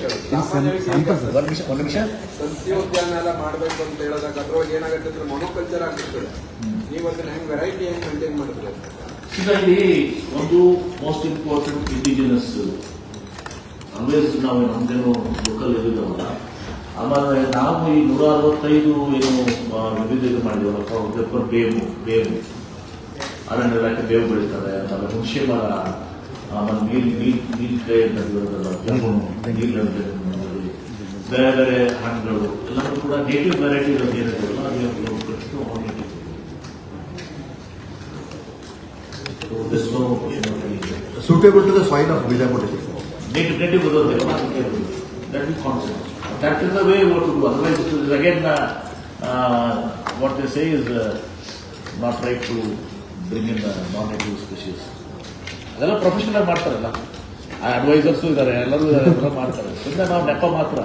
ಸಸ್ಯೋದ್ಯಾನ ಎಲ್ಲ ಮಾಡಬೇಕು ಅಂತ ಹೇಳಿದಾಗ ಅದ್ರೊಳಗೆ ಏನಾಗುತ್ತೆ ಅಂದ್ರೆ ಮೊನೋಕಲ್ಚರ್ ಆಗ್ಬಿಡ್ತದೆ. ನೀವು ಅದನ್ನ ಹೆಂಗ್ ವೆರೈಟಿ ಹೆಂಗ್ ಮೇಂಟೈನ್ ಮಾಡಿದ್ರೆ? ಇದರಲ್ಲಿ ಒಂದು ಮೋಸ್ಟ್ ಇಂಪಾರ್ಟೆಂಟ್ ಇಂಡಿಜಿನಸ್ ಆಲ್ವೇಸ್ ನಾವು ನಮ್ಗೇನು ಲೋಕಲ್ ಇರೋದಲ್ಲ. ಆಮೇಲೆ ನಾವು ಈ 165 ಏನು ವಿವಿಧ ಇದು ಮಾಡಿದವಲ್ಲ, ಫಾರ್ ಎಕ್ಸಾಂಪಲ್ ಬೇವು ಅರಣ್ಯ ಇಲಾಖೆ ಬೇವು ಬೆಳೀತಾರೆ. ಆಮೇಲೆ ಹುಣಸೆ ಮರ, ಆಮೇಲೆ ನೀಲಕಾಯಿ ಅಂತ ನೀರು, ಬೇರೆ ಬೇರೆ ಹಣ್ಣುಗಳು ಎಲ್ಲರೂ ಕೂಡ ನೇಟಿವ್ ವೆರೈಟಿ ಏನಿದೆಯಲ್ಲ suitable to the soil of Bijapur district. Native that is concept. That is the way we have to do. Otherwise, it is again what they say is not right to bring in the non-native species. ಅದೆಲ್ಲ ಪ್ರೊಫೆಷನಲ್ ಮಾಡ್ತಾರಲ್ಲ, ಅಡ್ವೈಸರ್ಸು ಇದ್ದಾರೆ, ಎಲ್ಲರೂ ಇದ್ದಾರೆ, ಎಲ್ಲ ಮಾಡ್ತಾರೆ. ಸುಮ್ಮನೆ ನಾವು ನೆಪ ಮಾತ್ರ.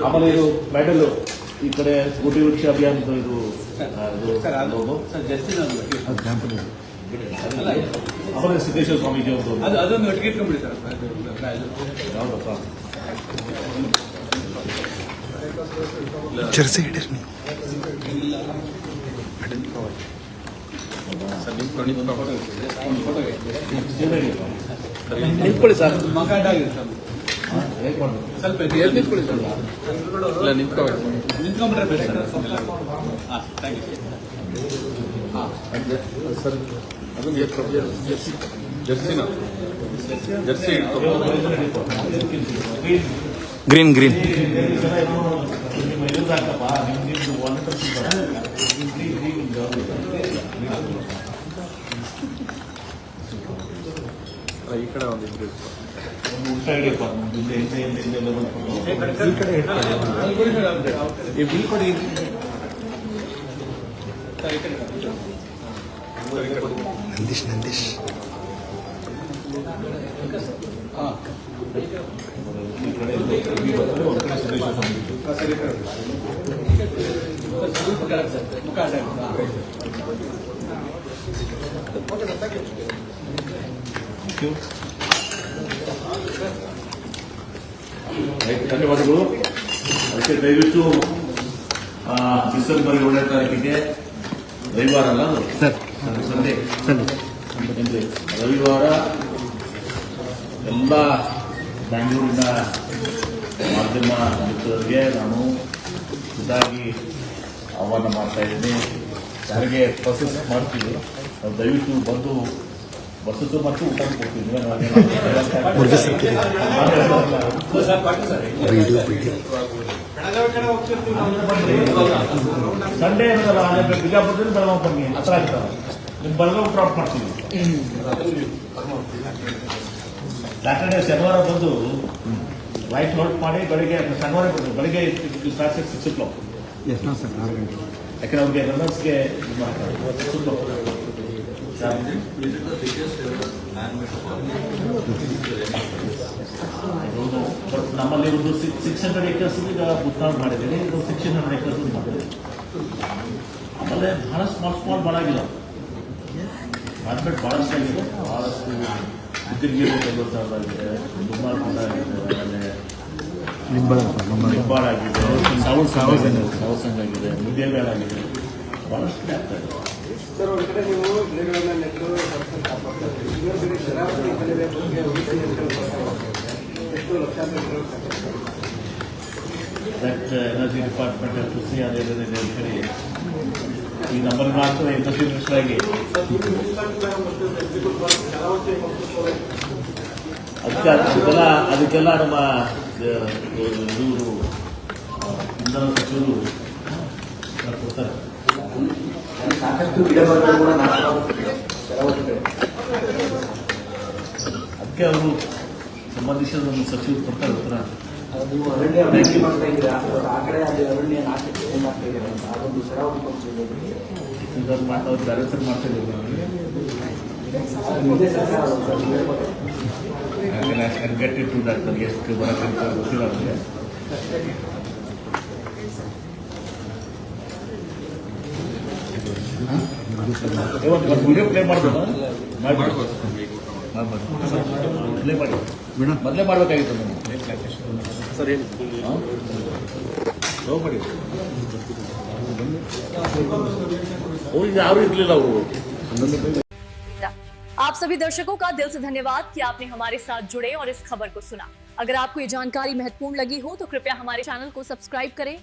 ಆಮೇಲೆ ಇದು ಮೆಡಲು ಈ ಕಡೆ ಕೋಟಿ ವೃಕ್ಷ ಅಭಿಯಾನದ ಇದು ಆಮೇಲೆ ಸಿದ್ದೇಶ್ವರ ಸ್ವಾಮೀಜಿ ಅವರು ಅದೊಂದು ಒಟ್ಟಿಗೆ ಇಟ್ಕೊಂಡ್ಬಿಡಿ ಸರ್. ಯಾವ್ದಪ್ಪ ಚರ್ಚೆ ಹಿಡಿರಿ. ನಿಂತ್ಕೊಳ್ಳಿ ಸರ್. ಸ್ವಲ್ಪ ನಿಂತ್ಕೊಳ್ಳಿ ಸರ್. ಇಲ್ಲ ನಿಂತ್ಕೊಂಡ್ಬಿಟ್ರೆ ಬೇರೆ ಸರ್. ಹಾಂ, ಥ್ಯಾಂಕ್ ಯು ಸರ್. ಅದನ್ನು ಜರ್ಸಿ ಗ್ರೀನ್ ಗ್ರೀನ್ ಈ ಕಡೆ ಒಂದು ಇಬ್ಬರು ಊಟ ಹಿಡಿಯಪ್ಪ. ಈ ಕಡೆ ಈ ಬಿಲ್ ಕೊಡಿ. ಈ ಕಡೆ ಒಂದು ಕಡೆ ಸಿದ್ದೇಶ್ವರ ಧನ್ಯವಾದಗಳು. ಅದಕ್ಕೆ ದಯವಿಟ್ಟು ಡಿಸೆಂಬರ್ 7ನೇ ತಾರೀಕಿಗೆ ರವಿವಾರ ಅಲ್ಲ ಸರ್, ಸಂಡೇ ರವಿವಾರ ಎಲ್ಲ ಬ್ಯಾಂಗ್ಳೂರಿನ ಮಾಧ್ಯಮ ಮಿತ್ರರಿಗೆ ನಾನು ಇದಾಗಿ ಆಹ್ವಾನ ಮಾಡ್ತಾ ಇದ್ದೀನಿ. ಯಾರಿಗೆ ಪ್ರೊಸೆಸ್ ಮಾಡ್ತೀವಿ ನಾವು ದಯವಿಟ್ಟು ಬಂದು ಬಸ್ಸು ಮತ್ತು ಊಟ ಕೊಡ್ತೀವಿ. ಬೆಳಗಾವಿ ಕಡೆ ಹೋಗ್ತಿರ್ತೀವಿ ನಾವು. ಸಂಡೇ ಏನಲ್ಲ ಬಿಜಾಪುರದಲ್ಲಿ ಬೆಳಗಾವಿ ಬನ್ನಿ, ಹತ್ರ ಆಗ್ತದೆ. ನಿಮ್ಮ ಬೆಳಗಾವಿ ಡ್ರಾಪ್ ಮಾಡ್ತೀವಿ. ಸ್ಯಾಟರ್ಡೇ ಶನಿವಾರ ಬಂದು ಲೈಟ್ ನೋಟ್ ಮಾಡಿ ಬೆಳಿಗ್ಗೆ ಶನಿವಾರ ಬಂದು ಬೆಳಿಗ್ಗೆ ಸ್ಟಾರ್ಟ್ 6 o'clock. ಯಾಕಂದ್ರೆ ಅವ್ರಿಗೆ ರನ್ನರ್ಸ್ಗೆ ಇದು ಮಾಡ್ತಾರೆ. ಬಟ್ ನಮ್ಮಲ್ಲಿ ಒಂದು 600 acres ಈಗ ಬುಕ್ನಾಳ್ ಮಾಡಿದ್ದೀವಿ. ಇದು 600 acres ಮಾಡಿದೆ. ಆಮೇಲೆ ಬಹಳ ಸ್ಮಾಲ್ ಭಾಳ ಆಗಿಲ್ಲ, ಮಾರ್ಕೆಟ್ ಭಾಳಷ್ಟು ಆಗಿದೆ. ಭಾಳಷ್ಟು ಉದ್ದಿನಗಿರಿ 50,000 ಆಗಿದೆ, ಬುಕ್ನಾಳ್ ಆಗಿದೆ, ಆಮೇಲೆ ನಿಂಬಾಳ ಆಗಿದೆ, ಸಾವಸಂಗ್ ಆಗಿದೆ, ಮುದ್ದೇಬೇಳ ಆಗಿದೆ, ಭಾಳಷ್ಟು ಆಗ್ತಾ ಇದೆ. ಸರ್, ಒಂದು ಕಡೆ ನೀವು ಗಿಡಗಳನ್ನ ನೆಟ್ಟು ಇನ್ನೊಂದು ಕಡೆ ಶರಾವತಿ ಕಲಿವೆ ಬಗ್ಗೆ ಎಷ್ಟು ಲಕ್ಷಾಂತರ ದಟ್ ಎನರ್ಜಿ ಡಿಪಾರ್ಟ್ಮೆಂಟ್ ಕೃಷಿ ಅದೇನಿದೆ ಅಂತ ಹೇಳಿ ಈ ನಂಬರ್ ಮಾಡ್ತಾರೆ ಇಂಡಸ್ಟ್ರಿ ಮಿನಿಸ್ಟರ್ ಆಗಿ. ಅದಕ್ಕೆಲ್ಲ ನಮ್ಮ ಇವರು ಇಂಧನ ಸಚಿವರು ಕೊಡ್ತಾರೆ. ಸಾಕಷ್ಟು ಗಿಡಮರಗಳು ಕೂಡ ಅದಕ್ಕೆ ಅವರು ಸಂಬಂಧಿಸಿದ ನಮ್ಮ ಸಚಿವರು ಕೊಡ್ತಾರೆ ಉತ್ತರ. ನೀವು ಅರಣ್ಯ ಅಭಿವೃದ್ಧಿ ಮಾಡ್ತಾ ಇದ್ದೀರಾ, ಆ ಕಡೆ ಅಲ್ಲಿ ಅರಣ್ಯ ನಾಶಕ್ಕೆ ಏನ್ ಮಾಡ್ತಾ ಇದ್ದೀರಾ ಅಂತ ಅದೊಂದು ಶರಾವತಿ ಇದನ್ನು ಮಾಡ್ತಾ ಬೇರೆ ಸರ್ ಮಾಡ್ತಾ ಇದ್ದೀವಿ. ಗೆಟ್ ಇಟ್ ಟು ದಟ್ ನನಗೆ ಎಷ್ಟು ಬರೋಕ್ಕಂತ ಗೊತ್ತಿಲ್ಲ ನನಗೆ. ವಿಡಿಯೋ ಪ್ಲೇ ಮಾಡ್ಬೋದು, ಪ್ಲೇ ಮಾಡಿ ಮೊದಲೇ ಮಾಡಬೇಕಾಗಿತ್ತು ನಾನು ಸರ್. ಹೇಳಿ ಹೋಗ್ಬೇಡಿ. ಅವ್ರಿಗೆ ಯಾರು ಇರಲಿಲ್ಲ ಅವರು. आप सभी दर्शकों का दिल से धन्यवाद कि आपने हमारे साथ जुड़े और इस खबर को सुना। अगर आपको ये जानकारी महत्वपूर्ण लगी हो तो कृपया हमारे चैनल को सब्सक्राइब करें